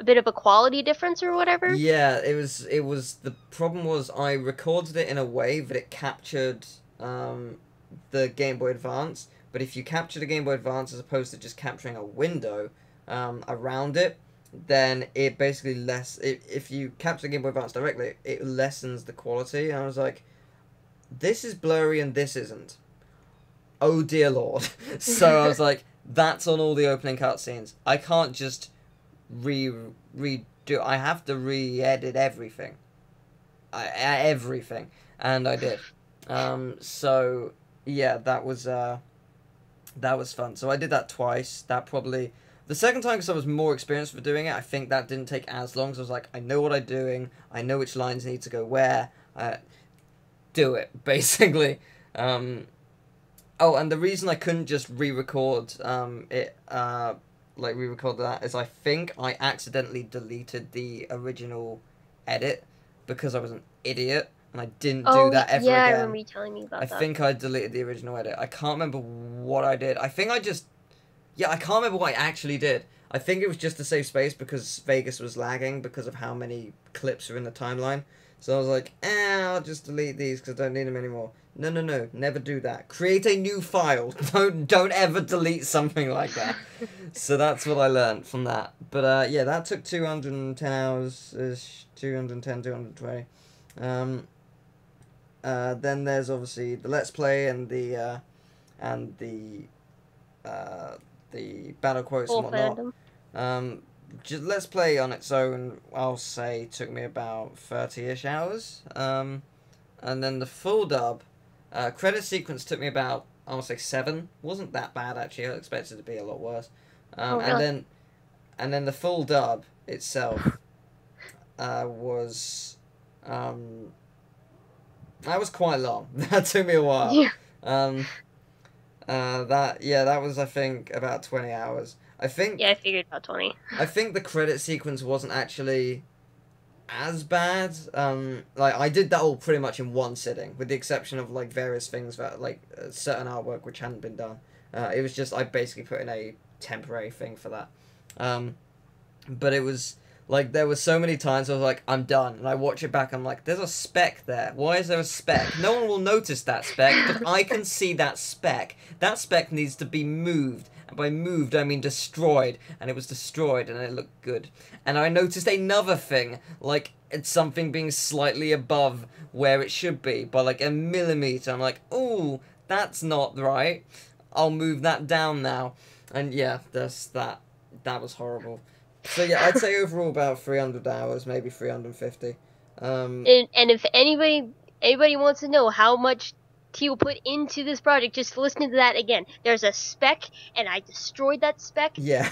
bit of a quality difference or whatever. yeah, it was. The problem was I recorded it in a way that it captured the Game Boy Advance. But if you capture the Game Boy Advance as opposed to just capturing a window around it, then it basically if you capture the Game Boy Advance directly, it lessens the quality. And I was like, this is blurry and this isn't. Oh dear lord. So I was like, that's on all the opening cutscenes. I can't just redo. I have to re-edit everything. Everything. And I did. So yeah, that was fun. So I did that twice. That probably... The second time, because I was more experienced for doing it, I think that didn't take as long. So I was like, I know what I'm doing. I know which lines need to go where. Do it, basically. Oh, and the reason I couldn't just re-record re-record that is I think I accidentally deleted the original edit because I was an idiot. and I didn't do Oh, that ever yeah, I again. remember you telling me about I that. think I deleted the original edit. I can't remember what I did. I think I just... Yeah, I can't remember what I actually did. I think it was just to save space because Vegas was lagging because of how many clips are in the timeline. So I was like, I'll just delete these because I don't need them anymore. No, no, no. Never do that. Create a new file. Don't ever delete something like that. So that's what I learned from that. But yeah, that took 210 hours. 210, 220. Then there's obviously the Let's Play and the battle quotes Full and whatnot. fandom. Just Let's Play on its own, I'll say, took me about 30-ish hours. And then the full dub, credit sequence took me about, I want to say 7. Wasn't that bad, actually. I expected it to be a lot worse. Oh, really? And then the full dub itself was... that was quite long. That took me a while. Yeah. That was, I think, about 20 hours. I think... Yeah, I figured about 20. I think the credit sequence wasn't actually as bad. Like, I did that all pretty much in one sitting, with the exception of, like, various things that, like, certain artwork which hadn't been done. It was just, I basically put in a temporary thing for that. But it was... Like, there were so many times I was like, I'm done. And I watch it back, I'm like, there's a speck there. Why is there a speck? No one will notice that speck, but I can see that speck. That speck needs to be moved. And by moved, I mean destroyed. And it was destroyed, and it looked good. And I noticed another thing, like, it's something being slightly above where it should be, by like a millimeter. I'm like, ooh, that's not right. I'll move that down now. And yeah, that's that. That was horrible. So yeah, I'd say overall about 300 hours, maybe 350. And if anybody wants to know how much Teal put into this project, just listen to that again. There's a speck, and I destroyed that speck. Yeah.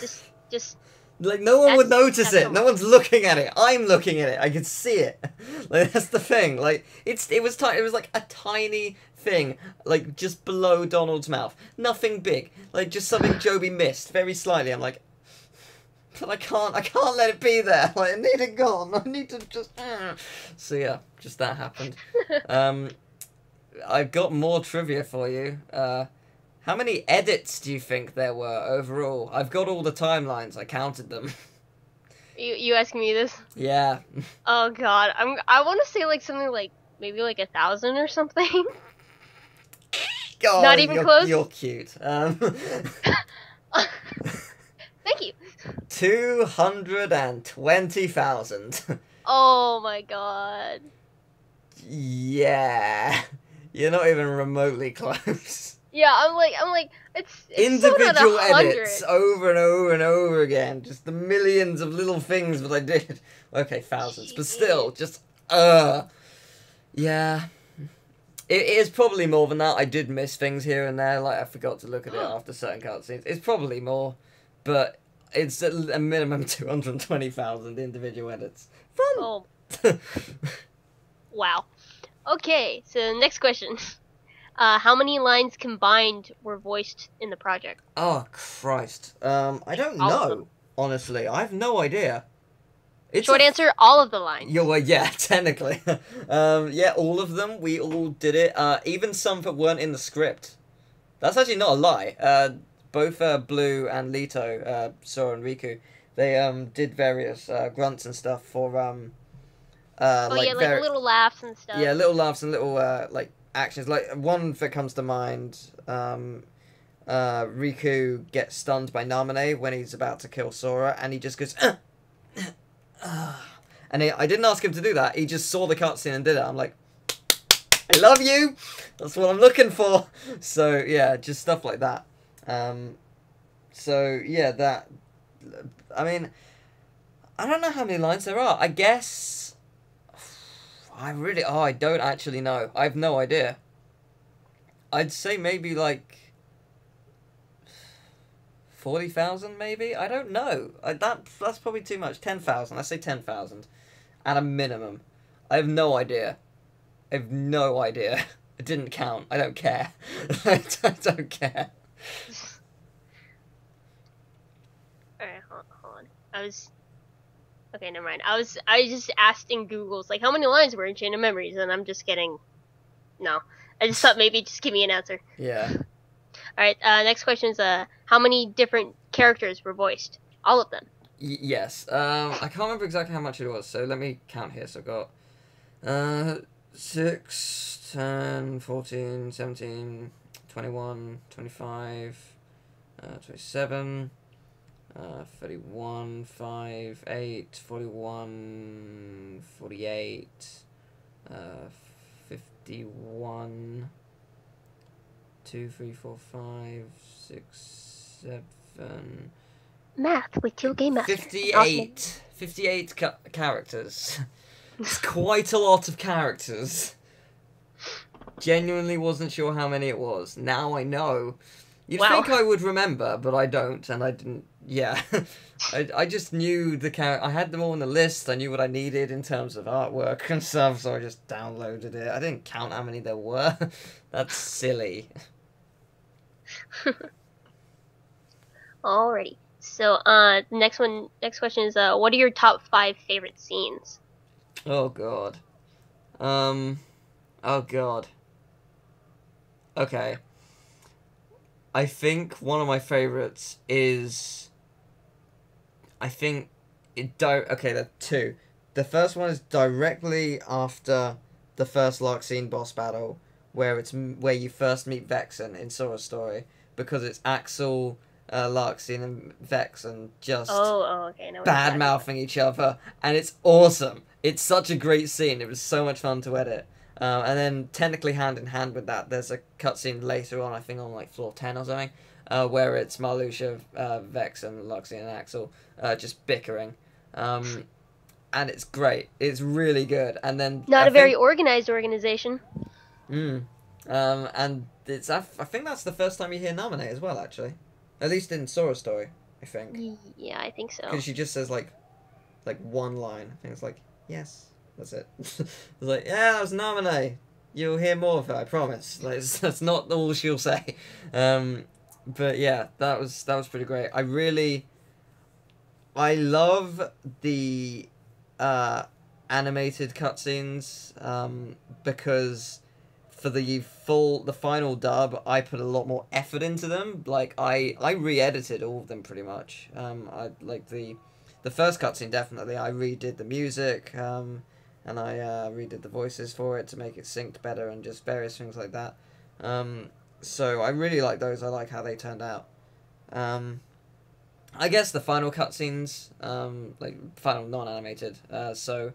Just like, no one would notice it. No one's looking at it. I'm looking at it. I can see it. Like, that's the thing. Like, it was tiny. It was like a tiny thing, like just below Donald's mouth. Nothing big. Like, just something Joby missed very slightly. I'm like, but I can't let it be there. Like, I need it gone. I need to just... So yeah, just that happened. I've got more trivia for you. How many edits do you think there were overall? I've got all the timelines. I counted them. You asking me this? Yeah. Oh god, I want to say like something like maybe like 1,000 or something. God, Not even close. You're cute. Thank you. 220,000. Oh my god. Yeah. You're not even remotely close. Yeah, I'm like, it's individual so not edits over and over and over again. Just the millions of little things that I did. Okay, thousands, but still, just, yeah. It is probably more than that. I did miss things here and there, like I forgot to look at it after certain cutscenes. It's probably more, but it's at a minimum 220,000 individual edits. Fun! Oh. Wow. Okay, so next question. How many lines combined were voiced in the project? Oh, Christ. I don't All of know, them. honestly. I have no idea. Short answer, all of the lines. Yeah, well, yeah, technically. Yeah, all of them. We all did it. Even some that weren't in the script. That's actually not a lie. Both Blue and Leto, Sora and Riku, they did various grunts and stuff for like little laughs and stuff. Yeah, little laughs and little like actions. Like one that comes to mind, Riku gets stunned by Namine when he's about to kill Sora, and he just goes, and I didn't ask him to do that. He just saw the cutscene and did it. I'm like, I love you. That's what I'm looking for. So yeah, just stuff like that. So yeah, that. I mean, I don't know how many lines there are. I guess. I don't actually know. I have no idea. I'd say maybe like 40,000, maybe? I don't know. That's probably too much. 10,000. I say 10,000. At a minimum. I have no idea. I have no idea. I didn't count. I don't care. I don't care. Alright, hold on. Okay, never mind. I just asked in Google's like how many lines were in Chain of Memories, and I'm just getting no. I just thought maybe just give me an answer. Yeah. All right. Next question is how many different characters were voiced? All of them. Yes. I can't remember exactly how much it was, so let me count here. So I've got 6, 10, 14, 17, 21, 25, 27, 31, 5, 8, 41, 48, 51, 2, 3, 4, 5, 6, 7... Math with Tealgamemaster. 58. 58 characters. It's quite a lot of characters. Genuinely wasn't sure how many it was. Now I know. You'd think I would remember, but I don't, and I didn't. Yeah. I just knew the character. I had them all on the list. I knew what I needed in terms of artwork and stuff, so I just downloaded it. I didn't count how many there were. That's silly. Alrighty. So, next question is, what are your top 5 favorite scenes? Oh god. Oh god. Okay. I think one of my favorites is... okay, there are two. The first one is directly after the first Larxene boss battle, where you first meet Vexen in Sora's story, because it's Axel, Larxene, and Vexen just okay. bad mouthing each other, and it's awesome. It's such a great scene. It was so much fun to edit. And then technically hand in hand with that, there's a cutscene later on, I think on like floor 10 or something, where it's Marluxia, Vexen, Larxene, and Axel just bickering. And it's great. It's really good. And then not a very organized organization. And it's I think that's the first time you hear Naminé as well, actually. At least in Sora's story, I think. Yeah, I think so. Because she just says like one line. I think it's like, yes, that's it. It's like, yeah, that was Naminé. You'll hear more of her, I promise. Like, that's not all she'll say. But yeah, that was pretty great. I love the animated cutscenes because for the final dub, I put a lot more effort into them. Like I re-edited all of them pretty much. I like the first cutscene definitely. I redid the music, and I redid the voices for it to make it synced better and just various things like that. So I really like those. I like how they turned out. I guess the final cutscenes, like final non-animated. So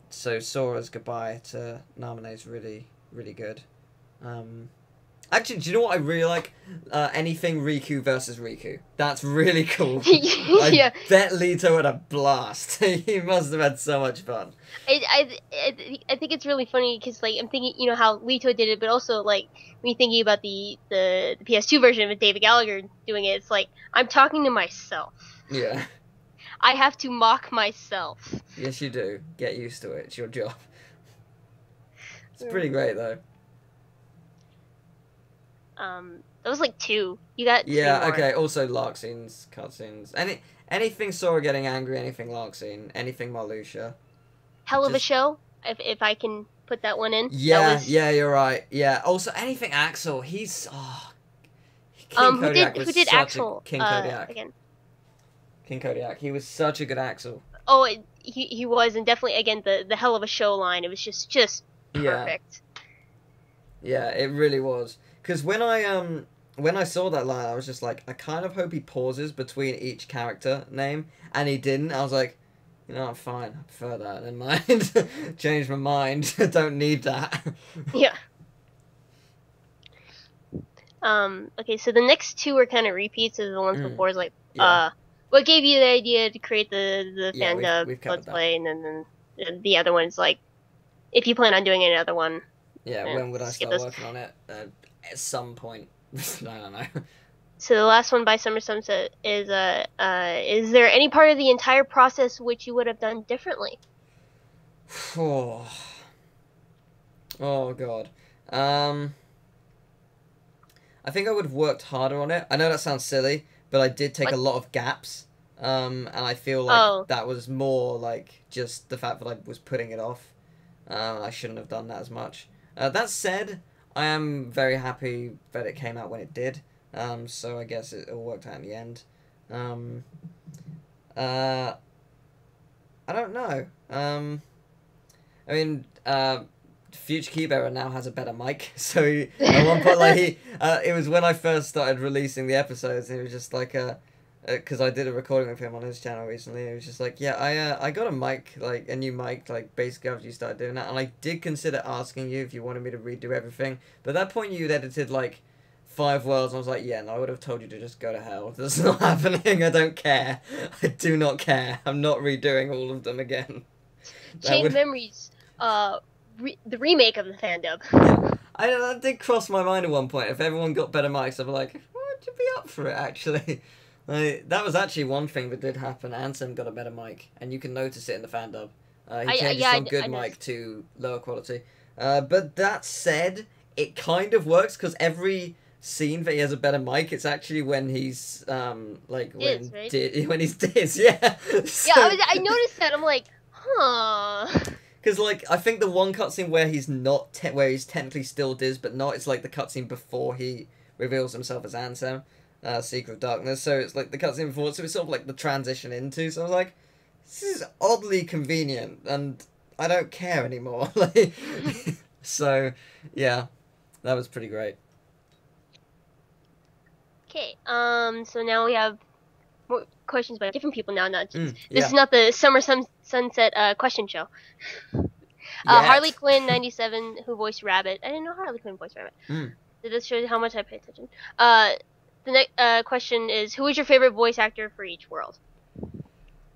Sora's goodbye to Naminé is really, really good. Actually, do you know what I really like? Anything Riku versus Riku. That's really cool. Yeah. I bet Leto had a blast. He must have had so much fun. I think it's really funny because like I'm thinking, you know how Leto did it, but also like when you're thinking about the PS2 version with David Gallagher doing it, it's like I'm talking to myself. Yeah. I have to mock myself. Yes, you do. Get used to it. It's your job. It's pretty great though. That was like 2. You got 2 more. Okay. Also, Larxene's cutscenes. Anything Sora getting angry, anything Larxene, anything Marluxia. Hell of a show. If I can put that one in. Yeah, you're right. Yeah. Also, anything Axel. He's King Kodiak who did Axel? King Kodiak. Again. King Kodiak. He was such a good Axel. Oh, he was, and definitely again the hell of a show line. It was just perfect. Yeah, it really was. Because when I saw that line, I was just like, I kind of hope he pauses between each character name, and he didn't. I was like, you know, I'm fine. I prefer that. Never mind. Change my mind. Don't need that. Yeah. Okay, so the next 2 are kind of repeats of the ones before. Is like, what gave you the idea to create the Fandub Let's Play, and then the other one's like, if you plan on doing another one. Yeah, when would I start working on it? At some point. I don't know. So the last one by Summer Sunset is is there any part of the entire process which you would have done differently? Oh god. I think I would have worked harder on it. I know that sounds silly, but I did take a lot of gaps and I feel like Oh, that was more like just the fact that I was putting it off. I shouldn't have done that as much. That said, I am very happy that it came out when it did. So I guess it all worked out in the end. Um, I don't know. I mean, Future Keybearer now has a better mic. So at one point, like it was when I first started releasing the episodes. It was just like because I did a recording with him on his channel recently. It was just like, yeah, I got a mic, like a new mic, like basically after you started doing that, and I did consider asking you if you wanted me to redo everything. But at that point, you'd edited like 5 worlds, and I was like, yeah, no, I would have told you to just go to hell. That's not happening. I don't care. I do not care. I'm not redoing all of them again. Chain of Memories, the remake of the Fandub. Yeah, that did cross my mind at one point. If everyone got better mics, I'd be like, would you be up for it, actually? Like, that was actually one thing that did happen. Ansem got a better mic, and you can notice it in the Fandub. He changes from good mic to lower quality. But that said, it kind of works, because every scene that he has a better mic, it's actually when he's, like, when he's Diz, yeah. So... Yeah, I noticed that, I'm like, huh... Because, like, I think the one cutscene where he's not, where he's technically still Diz, but not, it's like the cutscene before he reveals himself as Ansem, Seeker of Darkness. So it's like the cutscene before, so it's sort of like the transition into. So I was like, this is oddly convenient, and I don't care anymore. Like, so yeah, that was pretty great. Okay, so now we have more questions by different people now. Not just, yeah. This is not the Summer Sunset question show. Harley Quinn 97, who voiced Rabbit. I didn't know Harley Quinn voiced Rabbit. Did this show you how much I pay attention? The next question is, who is your favorite voice actor for each world?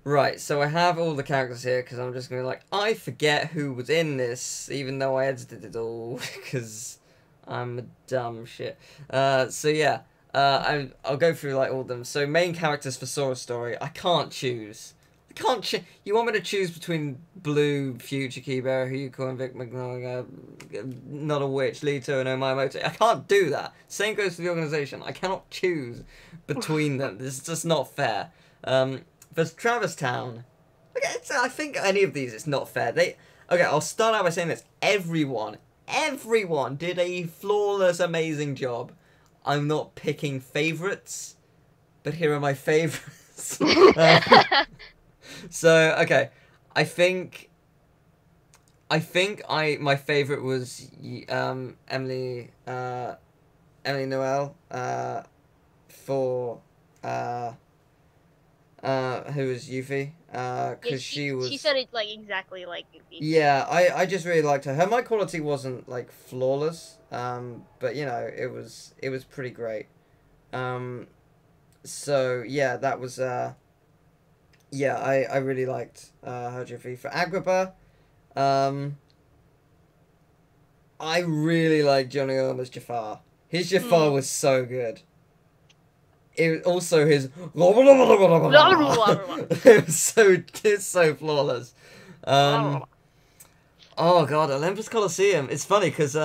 Right, so I have all the characters here because I'm just going to be like, I forget who was in this, even though I edited it all, because I'm a dumb shit. So yeah, I'll go through like all of them. So main characters for Sora's story, I can't choose. You want me to choose between Blue, Future Keybearer, Hyuko, and Vic McNulty, not a witch, Lito, and Omaimoto. I can't do that. Same goes for the organization. I cannot choose between them. This is just not fair. There's Travis Town. I think any of these, it's not fair. Okay, I'll start out by saying this. Everyone did a flawless, amazing job. I'm not picking favourites, but here are my favourites. So, okay, I think my favourite was Emily Noel for who was Yuffie, because she sounded like exactly like Yuffie. Yeah, I just really liked her. Her mic quality wasn't like flawless, but you know, it was pretty great. So yeah, that was yeah, I really liked her Yuffie. For Agrabah, I really liked Johnny Oma's Jafar. His Jafar was so good. It was also his it's so flawless. Oh god, Olympus Coliseum. It's funny because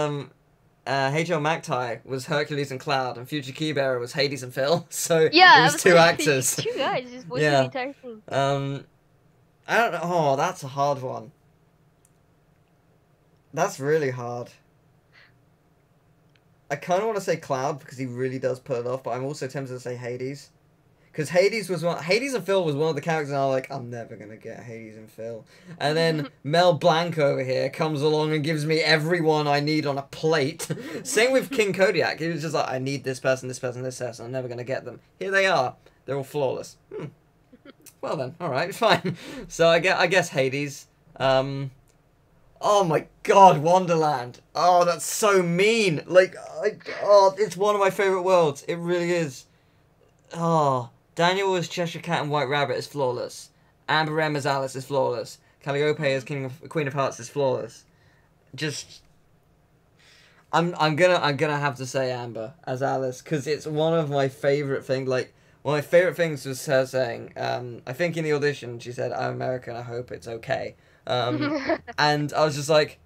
H.L. Magpie was Hercules and Cloud, and Future Keybearer was Hades and Phil. So yeah, it was two actors. Two guys just voicing the entire thing. I don't know. Oh, that's a hard one. That's really hard. I kind of want to say Cloud because he really does pull it off, but I'm also tempted to say Hades. Because Hades and Phil was one of the characters and I'm like, I'm never going to get Hades and Phil. And then Mel Blanc over here comes along and gives me everyone I need on a plate. Same with King Kodiak. He was just like, I need this person, this person, this person. I'm never going to get them. Here they are. They're all flawless. Well then, alright, fine. So I guess Hades. Oh my god, Wonderland. Oh, that's so mean. Like, it's one of my favourite worlds. It really is. Oh, Daniel as Cheshire Cat and White Rabbit is flawless. Amber M as Alice is flawless. Calliope as Queen of Hearts is flawless. Just, I'm gonna have to say Amber as Alice because it's one of my favourite things. Like, one of my favourite things was her saying, I think in the audition she said, "I'm American, I hope it's okay." And I was just like,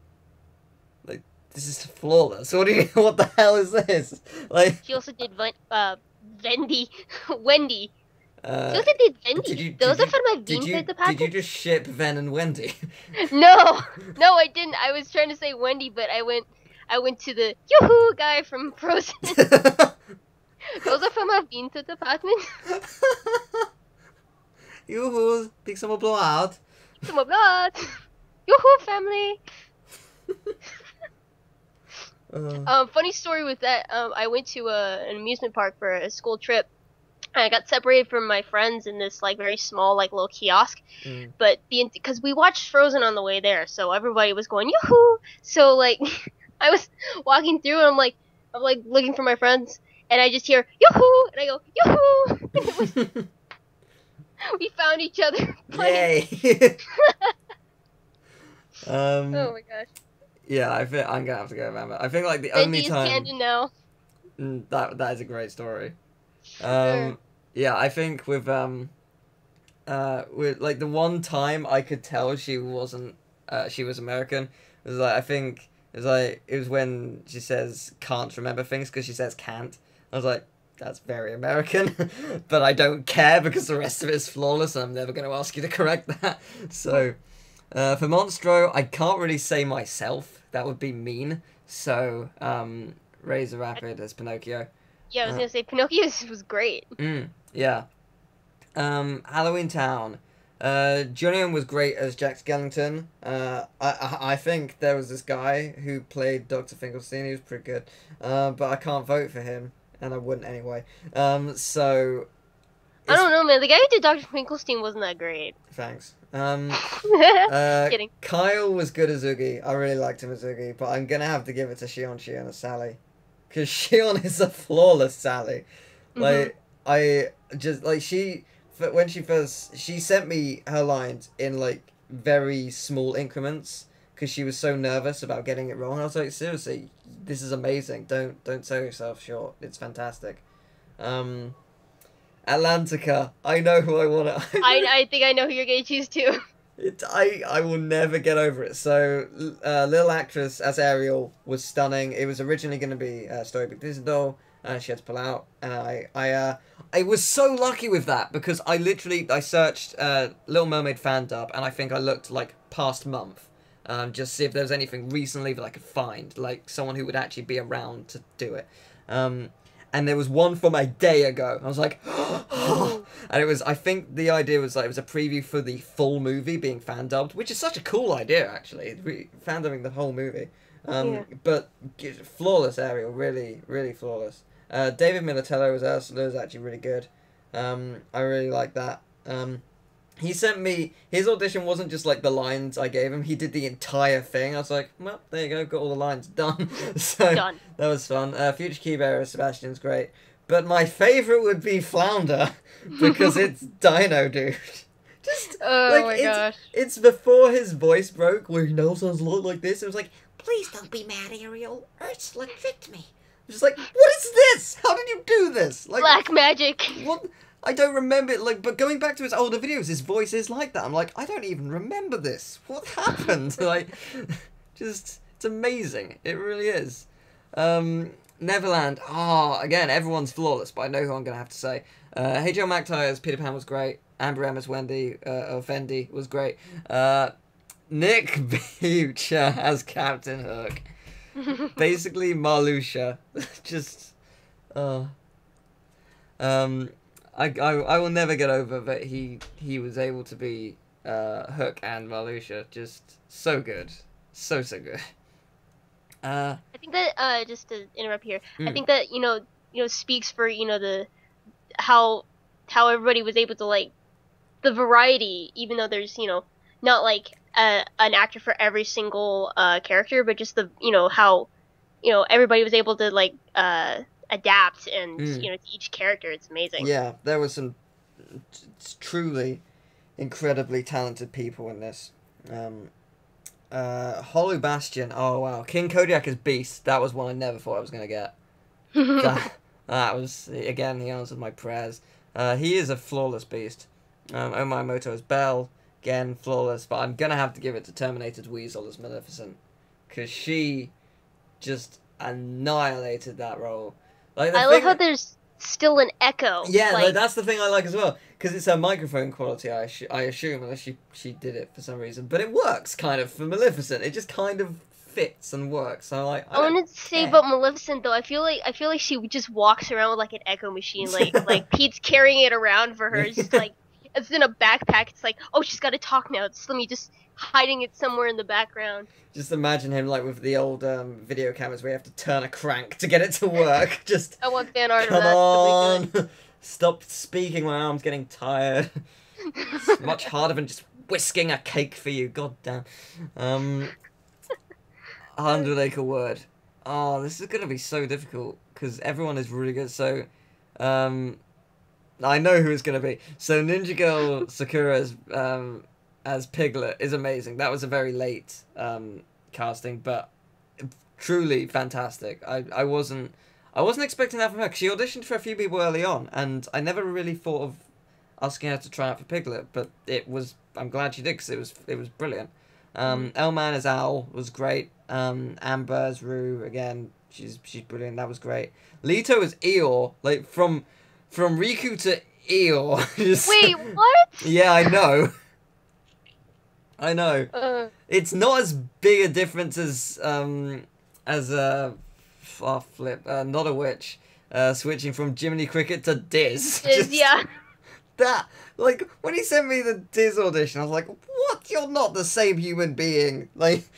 this is flawless. What the hell is this? Like, she also did Wendy. So I did Did Wendy. you Those did are you for my did you Vincent did you department? just ship Ven and Wendy? No, no, I didn't. I was trying to say Wendy, but I went to the Yoo-hoo guy from Frozen. Those are for my Vincent department. Yoo-hoo, big summer blowout. Some of that. Yoo-hoo family. Funny story with that. I went to an amusement park for a school trip. And I got separated from my friends in this like very small like little kiosk. But because we watched Frozen on the way there, so everybody was going yoo-hoo. So like I was walking through and I'm like looking for my friends and I just hear yoo-hoo and I go yoo-hoo. And it was we found each other playing. Yay! Oh my gosh. Yeah, I think I'm gonna have to go remember. I think like the Bendy only is time canon now. that is a great story. Sure. Yeah, I think with like the one time I could tell she wasn't she was American was like I think it was when she says can't remember things because she says can't. I was like, that's very American, but I don't care because the rest of it is flawless and I'm never going to ask you to correct that. So for Monstro, I can't really say myself. That would be mean. So Razor Rapid as Pinocchio. Yeah, I was gonna say Pinocchio was great. Yeah. Halloween Town. Julian was great as Jack Skellington. I think there was this guy who played Dr. Finkelstein. He was pretty good. But I can't vote for him, and I wouldn't anyway. So. I don't know, man. The guy who did Dr. Finkelstein wasn't that great. Thanks. Kidding. Kyle was good as Oogie. I really liked him as Oogie, but I'm gonna have to give it to Shion as Sally. Because Shion is a flawless Sally. Like, I just, like, when she sent me her lines in, like, very small increments, because she was so nervous about getting it wrong. I was like, seriously, this is amazing. Don't sell yourself short. It's fantastic. Atlantica. I know who I want to... I think I know who you're going to choose, too. I will never get over it. So, little actress as Ariel was stunning. It was originally going to be Storybook Disney Doll, and she had to pull out. And I was so lucky with that because I searched Little Mermaid Fandub, and I think I looked like past month, just see if there was anything recently that I could find, like someone who would actually be around to do it. And there was one from a day ago. I was like, and it was, I think the idea was like, it was a preview for the full movie being fan dubbed, which is such a cool idea, actually. Fan dubbing the whole movie. But flawless Ariel, really, really flawless. David Militello as Ursula is actually really good. I really like that. He sent me, his audition wasn't just like the lines I gave him, he did the entire thing. I was like, well, there you go, got all the lines done. So Done. That was fun. Future Key Bearer Sebastian's great. But my favourite would be Flounder, because it's Dino Dude. Just, oh my gosh. It's before his voice broke, where he now sounds a lot like this. It was like, please don't be mad, Ariel. Ursula tricked me. Just like, what is this? How did you do this? Like, Black magic. What? I don't remember it, like, but going back to his older videos, his voice is like that. I'm like, I don't even remember this. What happened? Like, just, it's amazing. It really is. Neverland. Again, everyone's flawless, but I know who I'm going to have to say. Hey Joe McIntyre as Peter Pan was great. Amber M as Wendy, or Fendi was great. Nick Future as Captain Hook. Basically, Marluxia. Just, I will never get over that he was able to be Hook and Marluxia. Just so good. So good. I think that just to interrupt here, I think that you know speaks for the how everybody was able to like the variety, even though there's not like an actor for every single character, but just the how everybody was able to like adapt and to each character. It's amazing. Yeah, there was some truly incredibly talented people in this. Hollow Bastion. Oh wow, King Kodiak as Beast. That was one I never thought I was gonna get. that was, again, he answered my prayers. He is a flawless beast. Omaimoto as Belle. Again, flawless. But I'm gonna have to give it to Terminator's Weasel as Maleficent, because she just annihilated that role. Like, I love how there's still an echo. Yeah, like, that's the thing I like as well, because it's her microphone quality. I assume, unless she did it for some reason, but it works kind of for Maleficent. It just kind of fits and works. So I I don't want to say care. about Maleficent though. I feel like she just walks around with like an echo machine. Like Pete's carrying it around for her. It's just like it's in a backpack. It's like, oh, she's got to talk now. Just let me just hiding it somewhere in the background. Just imagine him like with the old video cameras where you have to turn a crank to get it to work. Just I want fan art of come that. on, stop speaking. My arm's getting tired. It's much harder than just whisking a cake for you. God damn. 100-acre word. Oh, this is gonna be so difficult because everyone is really good. So, I know who it's gonna be. So Ninja Girl Sakura as Piglet is amazing. That was a very late casting, but truly fantastic. I wasn't expecting that from her because she auditioned for a few people early on, and I never really thought of asking her to try out for Piglet, but I'm glad she did because it was brilliant. Elman as Owl was great. Amber as Rue, again, she's brilliant. That was great. Leto as Eeyore, like from Riku to Eeyore. Wait, what? Yeah, I know. I know. It's not as big a difference as not a witch. Switching from Jiminy Cricket to Diz. Yeah. That, like, when he sent me the Diz audition, I was like, what? You're not the same human being. Like,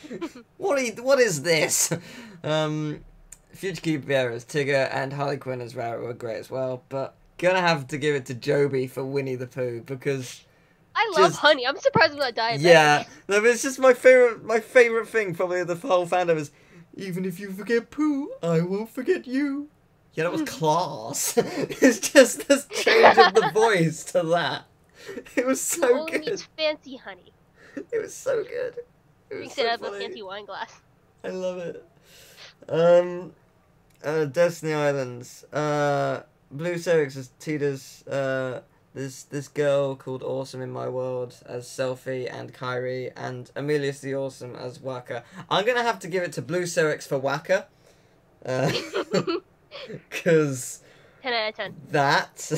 what is this? Future Vieira as Tigger and Harley Quinn as Rara were great as well, but gonna have to give it to Joby for Winnie the Pooh, because I love Honey. I'm surprised I'm not dying. Yeah, no, but it's just my favorite thing probably of the whole fandom is, even if you forget Pooh, I won't forget you. Yeah, that was class. It's just this change of the voice to that. It was so good. It's fancy Honey. It was so good. It was so out of a funny. fancy wine glass. I love it. Destiny Islands. Blue Serix as Tita's. This girl called Awesome in My World as Selfie and Kyrie, and Amelius the Awesome as Waka. I'm gonna have to give it to Blue Serix for Waka. Because 10 out of 10. That.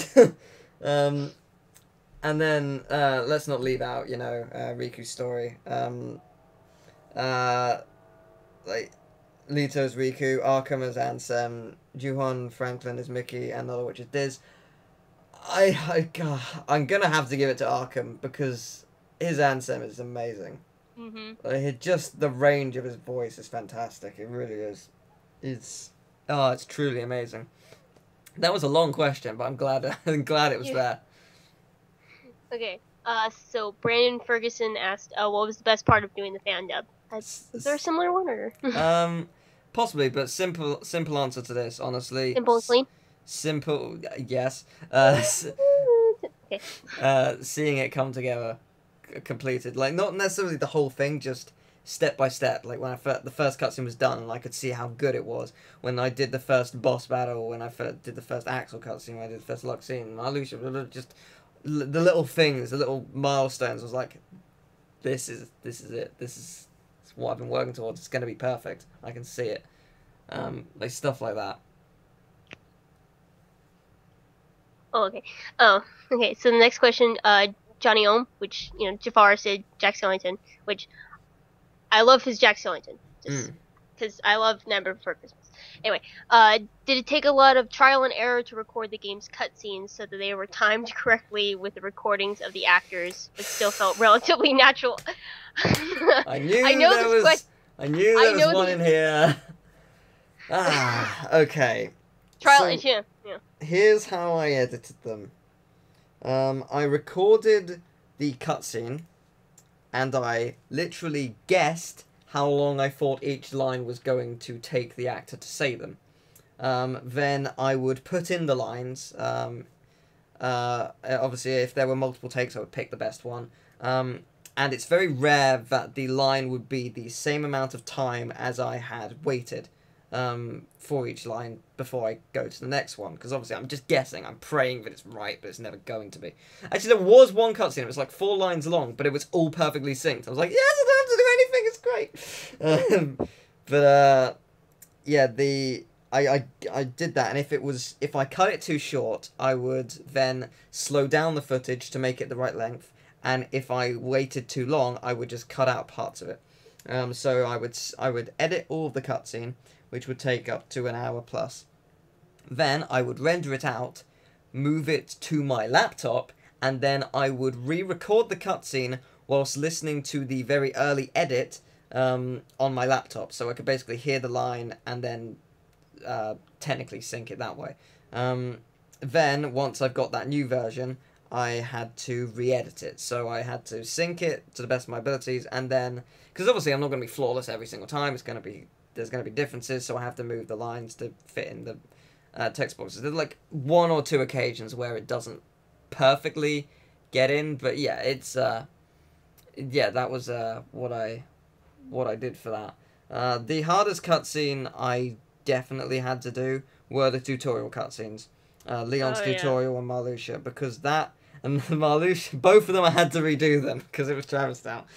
And then let's not leave out, Riku's story. Like Leto's Riku, Arkham as Ansem, Juhon Franklin as Mickey, and Another Witch as Diz. I'm gonna have to give it to Arkham because his Ansem is amazing. Like, just the range of his voice is fantastic. It really is. It's truly amazing. That was a long question, but I'm glad it was there. Okay. So Brandon Ferguson asked, what was the best part of doing the fan dub? Is there a similar one, or? Possibly, but simple answer to this, honestly. Simple and clean? Simple, yes. Okay. Seeing it come together, completed. Like, not necessarily the whole thing, just step by step. Like, when the first cutscene was done, and I could see how good it was. When I did the first boss battle, when I did the first Axel cutscene, when I did the first Lux scene, Marluxia, just the little things, the little milestones. I was like, this is it. This is what I've been working towards. It's going to be perfect. I can see it. Like, stuff like that. Oh, okay. Okay. So the next question, Johnny Ohm, which, Jafar said Jack Skellington, which I love his Jack Skellington, just because I love Nightmare Before Christmas. Anyway, did it take a lot of trial and error to record the game's cutscenes so that they were timed correctly with the recordings of the actors, but still felt relatively natural? I knew there was one in here. Okay. Yeah. Here's how I edited them. I recorded the cutscene, and I literally guessed how long I thought each line was going to take the actor to say them. Then I would put in the lines. Obviously, if there were multiple takes, I would pick the best one. And it's very rare that the line would be the same amount of time as I had waited for each line before I go to the next one. Because obviously I'm just guessing, I'm praying that it's right, but it's never going to be. Actually, there was one cutscene, it was like 4 lines long, but it was all perfectly synced. I was like, yes, I don't have to do anything, it's great. Yeah, I did that, and if I cut it too short, I would then slow down the footage to make it the right length, and if I waited too long, I would just cut out parts of it. So I would edit all of the cutscene, which would take up to an hour plus. Then I would render it out, move it to my laptop, and then I would re-record the cutscene whilst listening to the very early edit on my laptop, so I could basically hear the line and then technically sync it that way. Then, once I've got that new version, I had to re-edit it, so I had to sync it to the best of my abilities, and then, because obviously I'm not going to be flawless every single time, there's going to be differences, so I have to move the lines to fit in the text boxes. There's like one or two occasions where it doesn't perfectly get in, but yeah, it's yeah, that was what I did for that. The hardest cutscene I definitely had to do were the tutorial cutscenes. Leon's tutorial and Marluxia, because that and Marluxia, both of them I had to redo them because it was travesty out.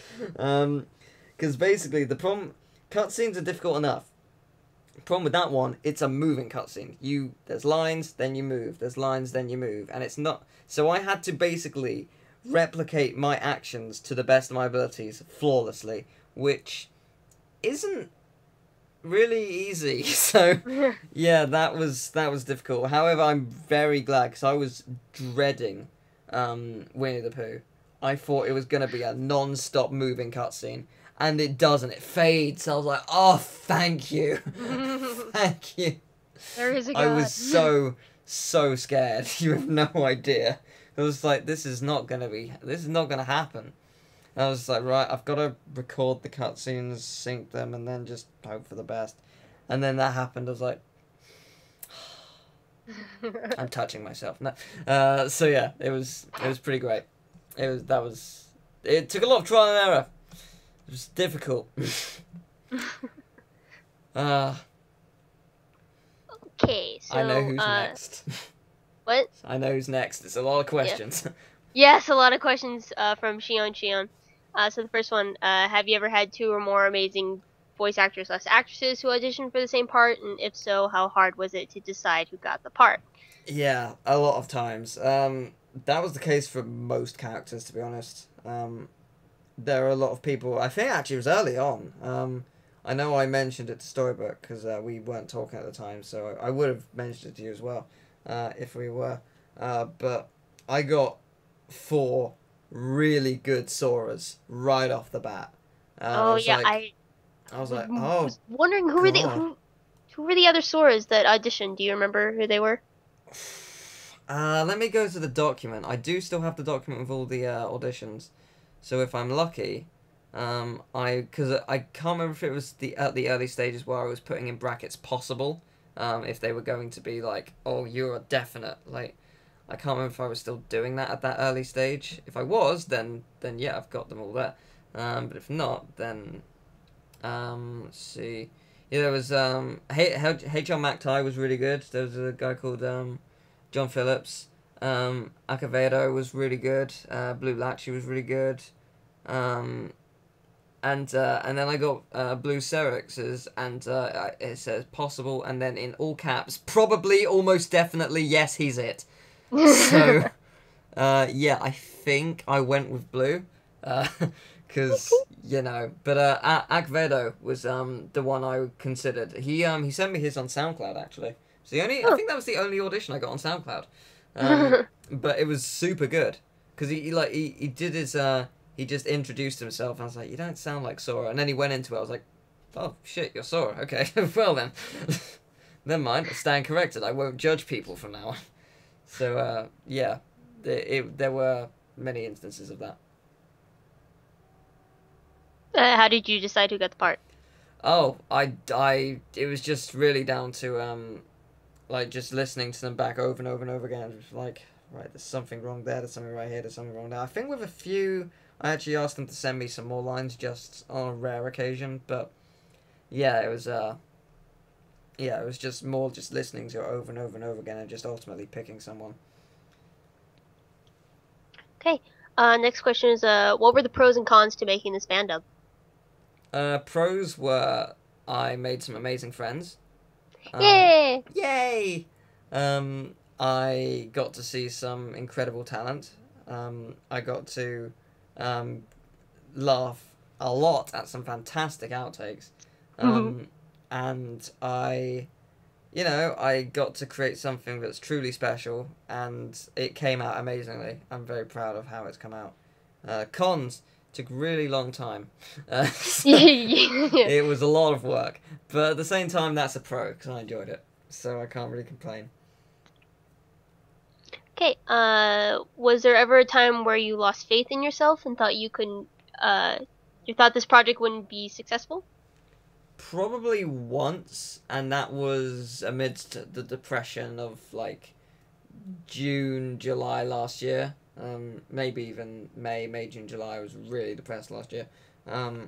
Because basically the problem, cutscenes are difficult enough. The problem with that one, it's a moving cutscene. There's lines, then you move. There's lines, then you move, and it's not. So I had to basically replicate my actions to the best of my abilities flawlessly, which isn't really easy. So yeah, that was difficult. However, I'm very glad, because I was dreading Winnie the Pooh. I thought it was going to be a non-stop moving cutscene, and it doesn't. It fades. I was like, oh, thank you. Thank you. There is a God. I was so scared. You have no idea. It was like, this is not going to happen. And I was like, right, I've got to record the cutscenes, sync them, and then just hope for the best. And then that happened. I was like, I'm touching myself. No. So yeah, it was pretty great. It took a lot of trial and error. It was difficult. Okay, so I know who's next. What? I know who's next. It's a lot of questions. Yeah. Yes, a lot of questions from Shion. So the first one, have you ever had two or more amazing voice actors / actresses who auditioned for the same part? And if so, how hard was it to decide who got the part? Yeah, a lot of times. That was the case for most characters, to be honest. There are a lot of people. I think actually it was early on. I know I mentioned it to Storybook because we weren't talking at the time, so I would have mentioned it to you as well if we were. But I got 4 really good Soras right off the bat. I was wondering who were the other Soras that auditioned. Do you remember who they were? Let me go to the document. I do still have the document with all the auditions. So if I'm lucky, because I can't remember if it was at the early stages where I was putting in brackets possible, if they were going to be like, oh, you're a definite, like, I can't remember if I was still doing that at that early stage. If I was, then yeah, I've got them all there. But if not, then, let's see. Yeah, there was, H.L. MacTie was really good. There was a guy called, John Phillips. Acevedo was really good. Blue Lachey was really good. And then I got Blue Serex's, and it says possible, and then in all caps, probably, almost definitely, yes, he's it. So, yeah, I think I went with Blue, because, you know, but Acevedo was the one I considered. He sent me his on SoundCloud, actually. It's the only, I think that was the only audition I got on SoundCloud. But it was super good, because he did his, he just introduced himself, and I was like, you don't sound like Sora, and then he went into it, I was like, oh, shit, you're Sora, okay, well then. Never mind, I stand corrected, I won't judge people from now on. So, yeah, there were many instances of that. How did you decide who got the part? Oh, it was just really down to, like, just listening to them back over and over and over again, just like, right, there's something wrong there, there's something right here, there's something wrong there. I think with a few, I actually asked them to send me some more lines just on a rare occasion, but yeah, it was just more just listening to it over and over and over again and just ultimately picking someone. Okay, next question is, what were the pros and cons to making this Fandub? Pros were, I made some amazing friends. Yay! Yay! I got to see some incredible talent. I got to laugh a lot at some fantastic outtakes. And I got to create something that's truly special, and it came out amazingly. I'm very proud of how it's come out. Cons took really long time. It was a lot of work, but at the same time, that's a pro, because I enjoyed it, so I can't really complain. Okay, was there ever a time where you lost faith in yourself and thought you thought this project wouldn't be successful? Probably once, and that was amidst the depression of, like, June, July last year. Maybe even May, June, July. I was really depressed last year. Yeah,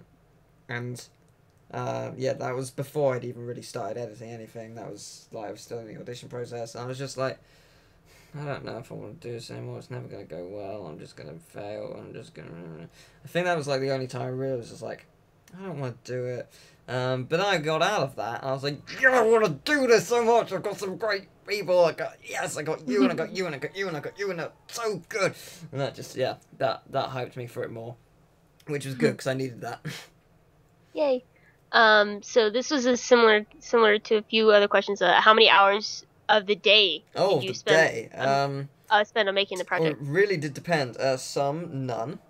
that was before I'd even really started editing anything. That was, like, I was still in the audition process, and I was just like, I don't know if I want to do this anymore. It's never going to go well. I'm just going to fail. I think that was, like, the only time I really was just like, I don't want to do it. But I got out of that, and I was like, yeah, I want to do this so much. I've got some great people. I got you, and I got you, and I got you, and I got you, and it's so good. And that just, yeah, that hyped me for it more, which was good, because I needed that. Yay. So this was similar to a few other questions. How many hours of the day did you spend on making the project? Well, it really did depend. Some, none.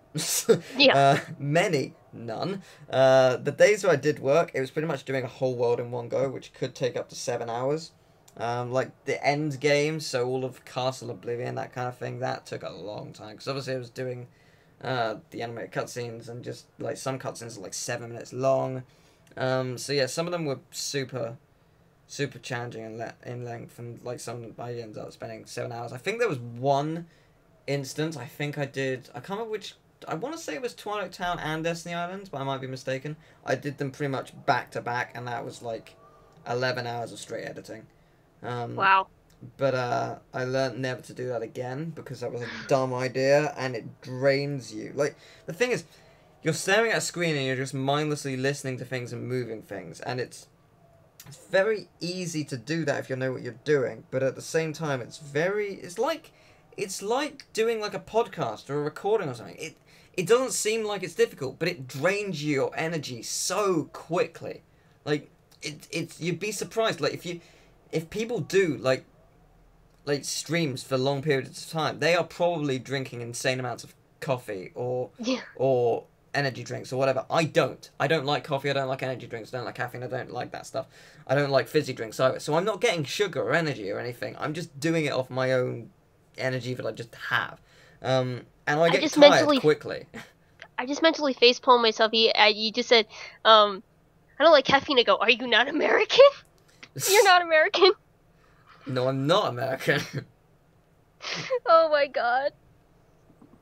Yeah. Many, none. The days where I did work, it was pretty much doing a whole world in one go, which could take up to 7 hours. Like the end game, so all of Castle Oblivion, that kind of thing, that took a long time, because obviously I was doing the animated cutscenes, and just like some cutscenes are like 7 minutes long. So yeah, some of them were super challenging in length, and like some I ended up spending 7 hours. I think there was one instance, I can't remember which, I want to say it was Twilight Town and Destiny Islands, but I might be mistaken. I did them pretty much back to back, and that was like 11 hours of straight editing. Wow. But I learned never to do that again, because that was a dumb idea, and it drains you. Like, the thing is, you're staring at a screen and you're just mindlessly listening to things and moving things, and it's very easy to do that if you know what you're doing, but at the same time, it's like doing like a podcast or a recording or something. It doesn't seem like it's difficult, but it drains your energy so quickly. Like, you'd be surprised. Like, if people do like streams for long periods of time, they are probably drinking insane amounts of coffee or energy drinks or whatever. I don't like coffee, I don't like energy drinks, I don't like caffeine, I don't like that stuff. I don't like fizzy drinks either. So I'm not getting sugar or energy or anything. I'm just doing it off my own energy that I just have. And I get tired quickly. I just mentally facepalm myself. You just said, I don't like caffeine. I go, are you not American? You're not American. No, I'm not American. Oh my god.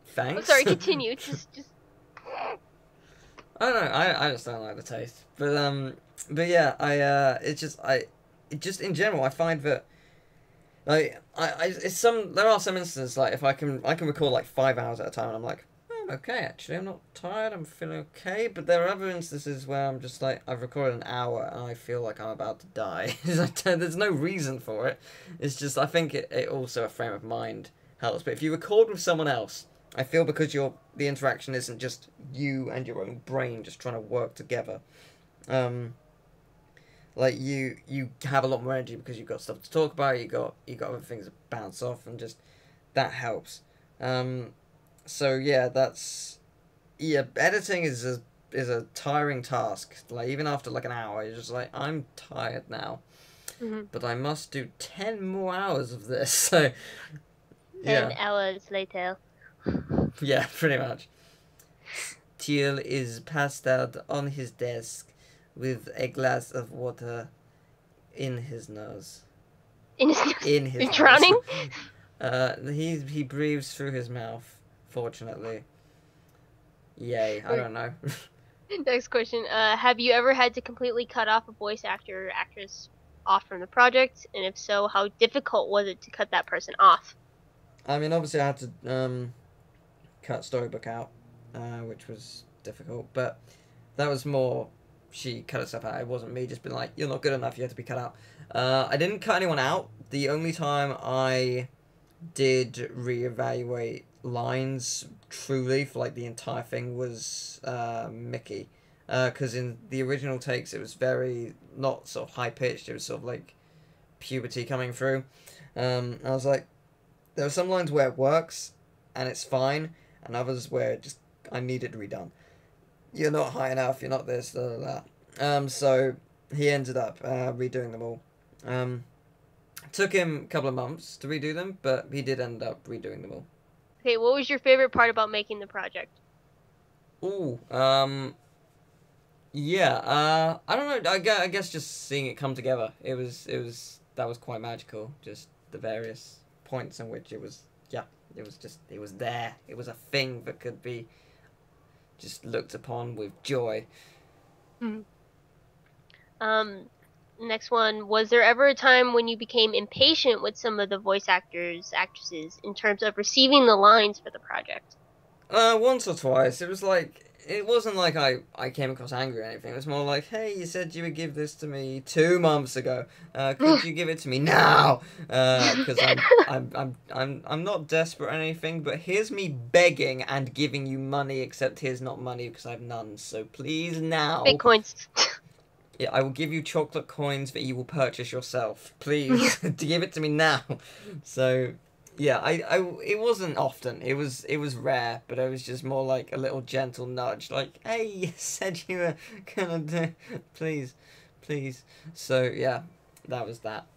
Thanks. I'm sorry, continue. Just I don't know, I just don't like the taste. But yeah, it just in general, I find that, like, there are some instances, like, if I can record like 5 hours at a time, and I'm like, I'm okay, actually, I'm not tired, I'm feeling okay. But there are other instances where I'm just like, I've recorded an hour and I feel like I'm about to die. There's no reason for it. It's just, I think it also, a frame of mind helps. But if you record with someone else, I feel, because the interaction isn't just you and your own brain just trying to work together. Like, you have a lot more energy because you've got stuff to talk about, you got other things to bounce off, and just that helps. So yeah, editing is a tiring task. Like, even after like an hour, you're just like, I'm tired now. Mm-hmm. But I must do 10 more hours of this. So 10 hours later. Yeah, pretty much. Teal is passed out on his desk with a glass of water in his nose. In his In his You're drowning? He breathes through his mouth, fortunately. Yay, I don't know. Next question. Have you ever had to completely cut off a voice actor or actress off from the project? And if so, how difficult was it to cut that person off? I mean, obviously I had to cut Storybook out, which was difficult, but that was more, she cut herself out. It wasn't me just being like, you're not good enough, you have to be cut out. I didn't cut anyone out. The only time I did reevaluate lines truly for like the entire thing was Mickey. Because in the original takes it was very not sort of high pitched, it was sort of like puberty coming through. I was like, there are some lines where it works and it's fine, and others where it just I need it redone. You're not high enough, you're not this, so he ended up redoing them all. Took him a couple of months to redo them, but he did end up redoing them all. Okay, what was your favorite part about making the project? Ooh, yeah, I don't know. I guess just seeing it come together, that was quite magical. Just the various points in which it was, yeah, it was there. It was a thing that could be just looked upon with joy. Mm. Next one, was there ever a time when you became impatient with some of the voice actresses, in terms of receiving the lines for the project? Once or twice. It was like it wasn't like I came across angry or anything. It was more like, hey, you said you would give this to me 2 months ago. Could you give it to me now? Because I'm not desperate or anything, but here's me begging and giving you money, except here's not money because I have none. So please now. Bitcoins. Yeah, I will give you chocolate coins that you will purchase yourself. Please, give it to me now. So, yeah, it wasn't often. It was rare, but it was just more like a little gentle nudge, like, hey, you said you were gonna do, please, please. So yeah, that was that.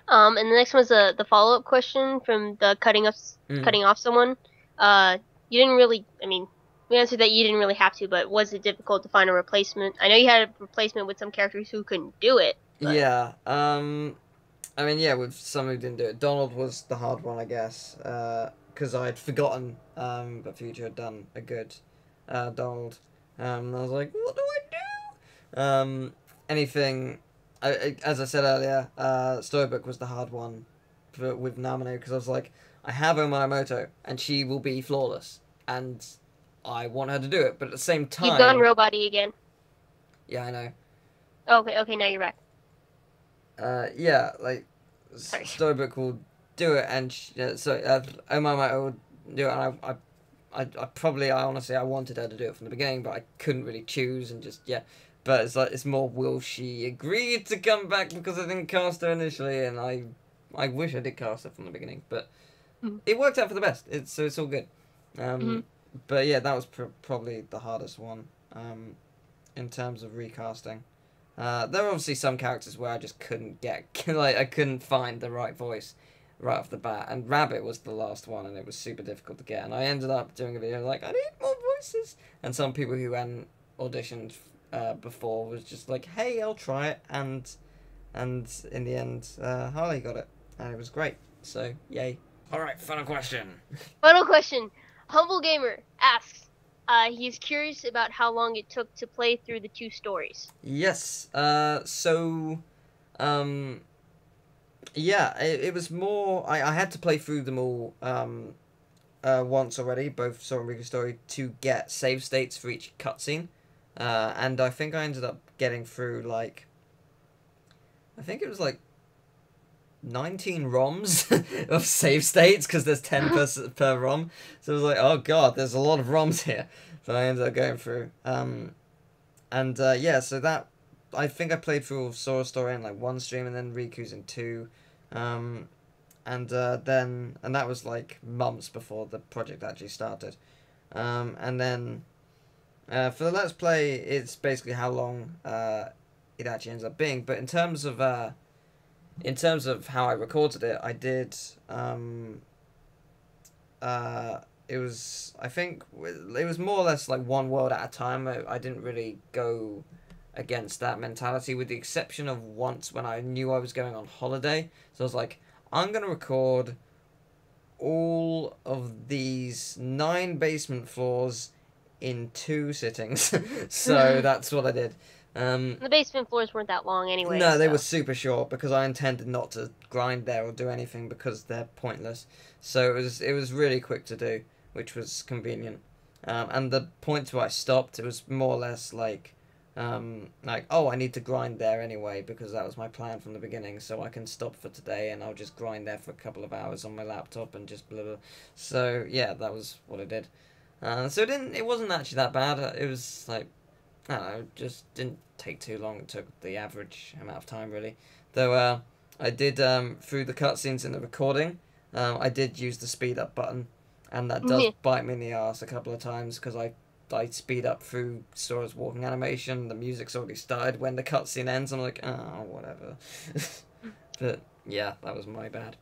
And the next one's the follow-up question from the cutting off someone. You didn't really, I mean, we answered that you didn't really have to, but was it difficult to find a replacement? I know you had a replacement with some characters who couldn't do it. But... Yeah. I mean, yeah, with some who didn't do it. Donald was the hard one, I guess, because I'd forgotten that Future had done a good Donald. I was like, what do I do? Anything. As I said earlier, Storybook was the hard one with Namine, because I was like, I have Omaimoto, and she will be flawless, and I want her to do it, but at the same time... You've gone robot-y again. Yeah, I know. Okay, now you're back. Yeah, like, Sorry. Storybook will do it, and Omaimoto will do it, and I honestly, I wanted her to do it from the beginning, but I couldn't really choose, and just, yeah. But it's like, it's more, will she agree to come back because I didn't cast her initially, and I wish I did cast her from the beginning, but it worked out for the best, so it's all good. But yeah, that was probably the hardest one in terms of recasting. There were obviously some characters where I just couldn't get, like, I couldn't find the right voice right off the bat, and Rabbit was the last one, and it was super difficult to get, and I ended up doing a video like, I need more voices, and some people who hadn't auditioned before was just like, hey, I'll try it, and in the end, Harley got it, and it was great, so yay. Alright, final question. Final question. Humble Gamer asks, he's curious about how long it took to play through the 2 stories. Yes, yeah, it was more, I had to play through them all once already, both Sora and Riku's story, to get save states for each cutscene, and I think I ended up getting through, like, I think it was like 19 ROMs of save states, because there's 10 per ROM, so I was like, oh god, there's a lot of ROMs here, that I ended up going through, yeah, so that, I think I played through Sora's story in like 1 stream, and then Riku's in 2, and that was like months before the project actually started, and then for the Let's Play, it's basically how long it actually ends up being, but in terms of how I recorded it, I did, it was, I think, it was more or less like one world at a time. I didn't really go against that mentality, with the exception of once when I knew I was going on holiday. So I was like, I'm going to record all of these 9 basement floors in 2 sittings. So that's what I did. The basement floors weren't that long anyway. No, they were super short, because I intended not to grind there or do anything, because they're pointless. So it was really quick to do, which was convenient. And the point where I stopped, it was more or less like, like, oh, I need to grind there anyway because that was my plan from the beginning, so I can stop for today and I'll just grind there for a couple of hours on my laptop and just blah blah. So yeah, that was what I did. So it wasn't actually that bad. It was like, I don't know, it just didn't take too long. It took the average amount of time really. Though I did through the cutscenes in the recording, I did use the speed up button, and that does bite me in the ass a couple of times because I speed up through Sora's walking animation. The music's already started when the cutscene ends. I'm like, oh, whatever. But yeah, that was my bad.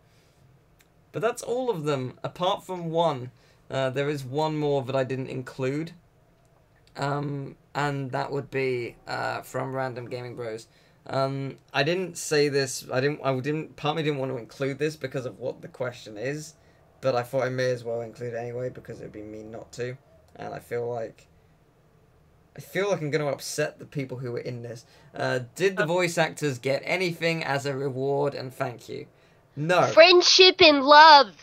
But that's all of them, apart from one. There is one more that I didn't include, and that would be from Random Gaming Bros. I didn't say this. Partly didn't want to include this because of what the question is, but I thought I may as well include it anyway because it'd be mean not to. And I feel like I'm going to upset the people who were in this. Did the voice actors get anything as a reward and thank you? No. Friendship and love.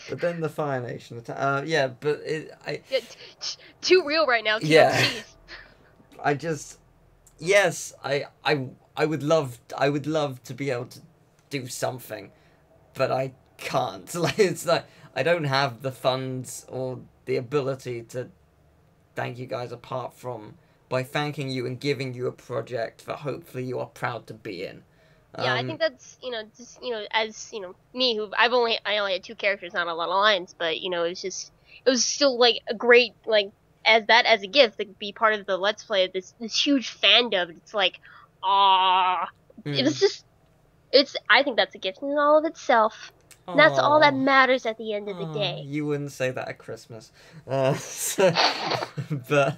But then the Fire Nation. Yeah, but too real right now. Yeah. Yes, I would love to be able to do something, but I can't. Like, it's like I don't have the funds or the ability to thank you guys apart from by thanking you and giving you a project that hopefully you are proud to be in. Yeah, I think that's, just, as, me, I only had 2 characters, not a lot of lines, but, it was still, like, a great, like, as a gift, to be part of the Let's Play of this huge fandom. It's like, it was just, I think that's a gift in all of itself. And that's all that matters at the end of the day. You wouldn't say that at Christmas. But... Yeah.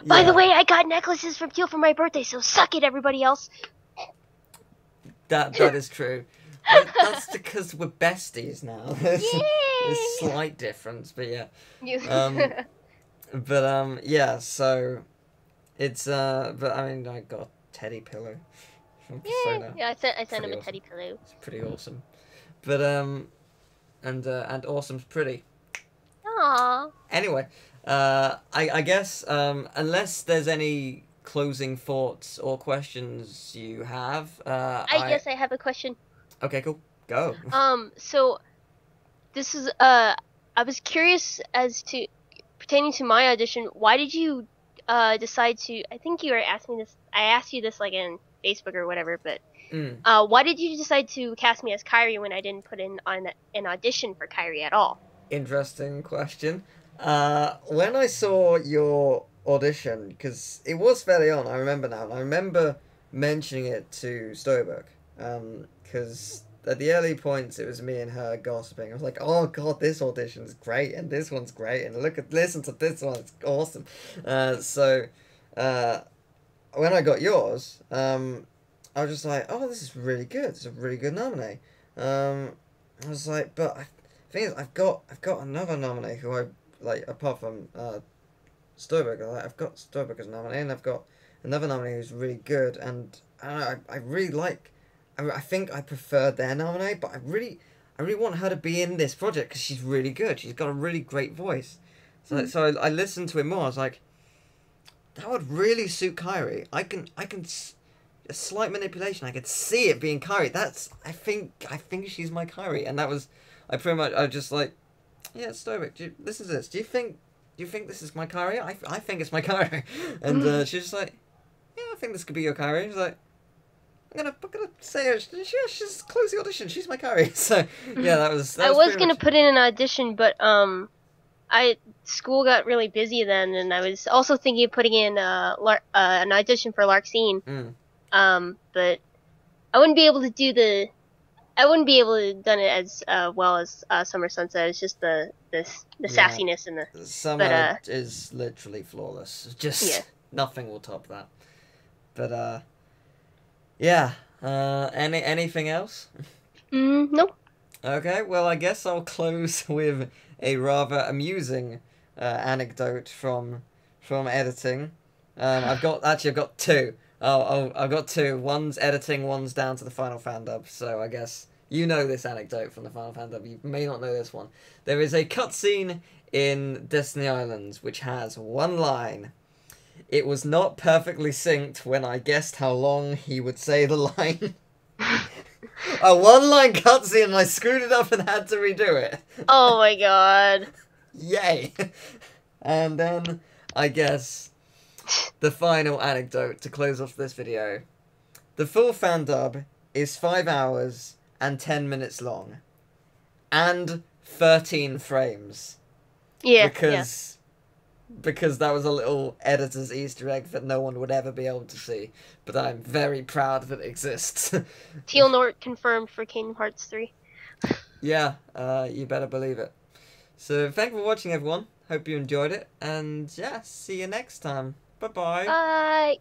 By the way, I got necklaces from Teal for my birthday, so suck it, everybody else. That is true. But that's because we're besties now. There's a slight difference, but yeah. Yeah, so it's but I mean, I got a teddy pillow from Persona. Yeah, I sent him a teddy pillow. It's pretty awesome. But and awesome's pretty. Aww. Anyway, I guess unless there's any closing thoughts or questions you have, I guess I have a question. Okay, cool. Go. So this is I was curious as to pertaining to my audition. Why did you decide to? I think you were asking this. I asked you this like in Facebook or whatever, but why did you decide to cast me as Kairi when I didn't put in on an audition for Kairi at all? Interesting question. When I saw your audition, because it was fairly on, I remember now, and I remember mentioning it to Storybook, because at the early points it was me and her gossiping. I was like, oh god, this audition's great, and this one's great, and listen to this one, it's awesome. So when I got yours, I was just like, oh, this is really good, it's a really good nominee. I was like, but the thing is, I've got another nominee who I like, apart from Storybook. I've got Storybook as a nominee, and I've got another nominee who's really good, and I really like. I think I prefer their nominee, but I really want her to be in this project because she's really good. She's got a really great voice. So I listened to it more. I was like, that would really suit Kairi. I can a slight manipulation. I could see it being Kairi. I think she's my Kairi, and that was. I was just like, yeah, Storybook, listen to this. Do you think this is my Kairi? I think it's my Kairi. And she's just like, yeah, I think this could be your Kairi. She's like, I'm gonna say her. She's close the audition. She's my Kairi. So yeah, that was. I was gonna put in an audition, but school got really busy then, and I was also thinking of putting in an audition for Larxene. But I wouldn't be able to do I wouldn't be able to have done it as well as Summer Sunset. It's just the sassiness and the Summer is literally flawless. Just nothing will top that. But yeah. Anything else? No. Okay. Well, I guess I'll close with a rather amusing anecdote from editing. I've got 2. I've got 2. One's editing, one's down to the Final Fandub. So I guess you know this anecdote from the Final Fandub. You may not know this one. There is a cutscene in Destiny Islands which has one line. It was not perfectly synced when I guessed how long he would say the line. A one-line cutscene and I screwed it up and had to redo it. Oh my god. Yay! And then, I guess, the final anecdote to close off this video. The full Fandub is 5 hours and 10 minutes long. And 13 frames. Yeah. Because that was a little editor's Easter egg that no one would ever be able to see. But I'm very proud that it exists. Teal Nort confirmed for Kingdom Hearts 3. Yeah, you better believe it. So, thank you for watching, everyone. Hope you enjoyed it. And, yeah, see you next time. Bye-bye. Bye.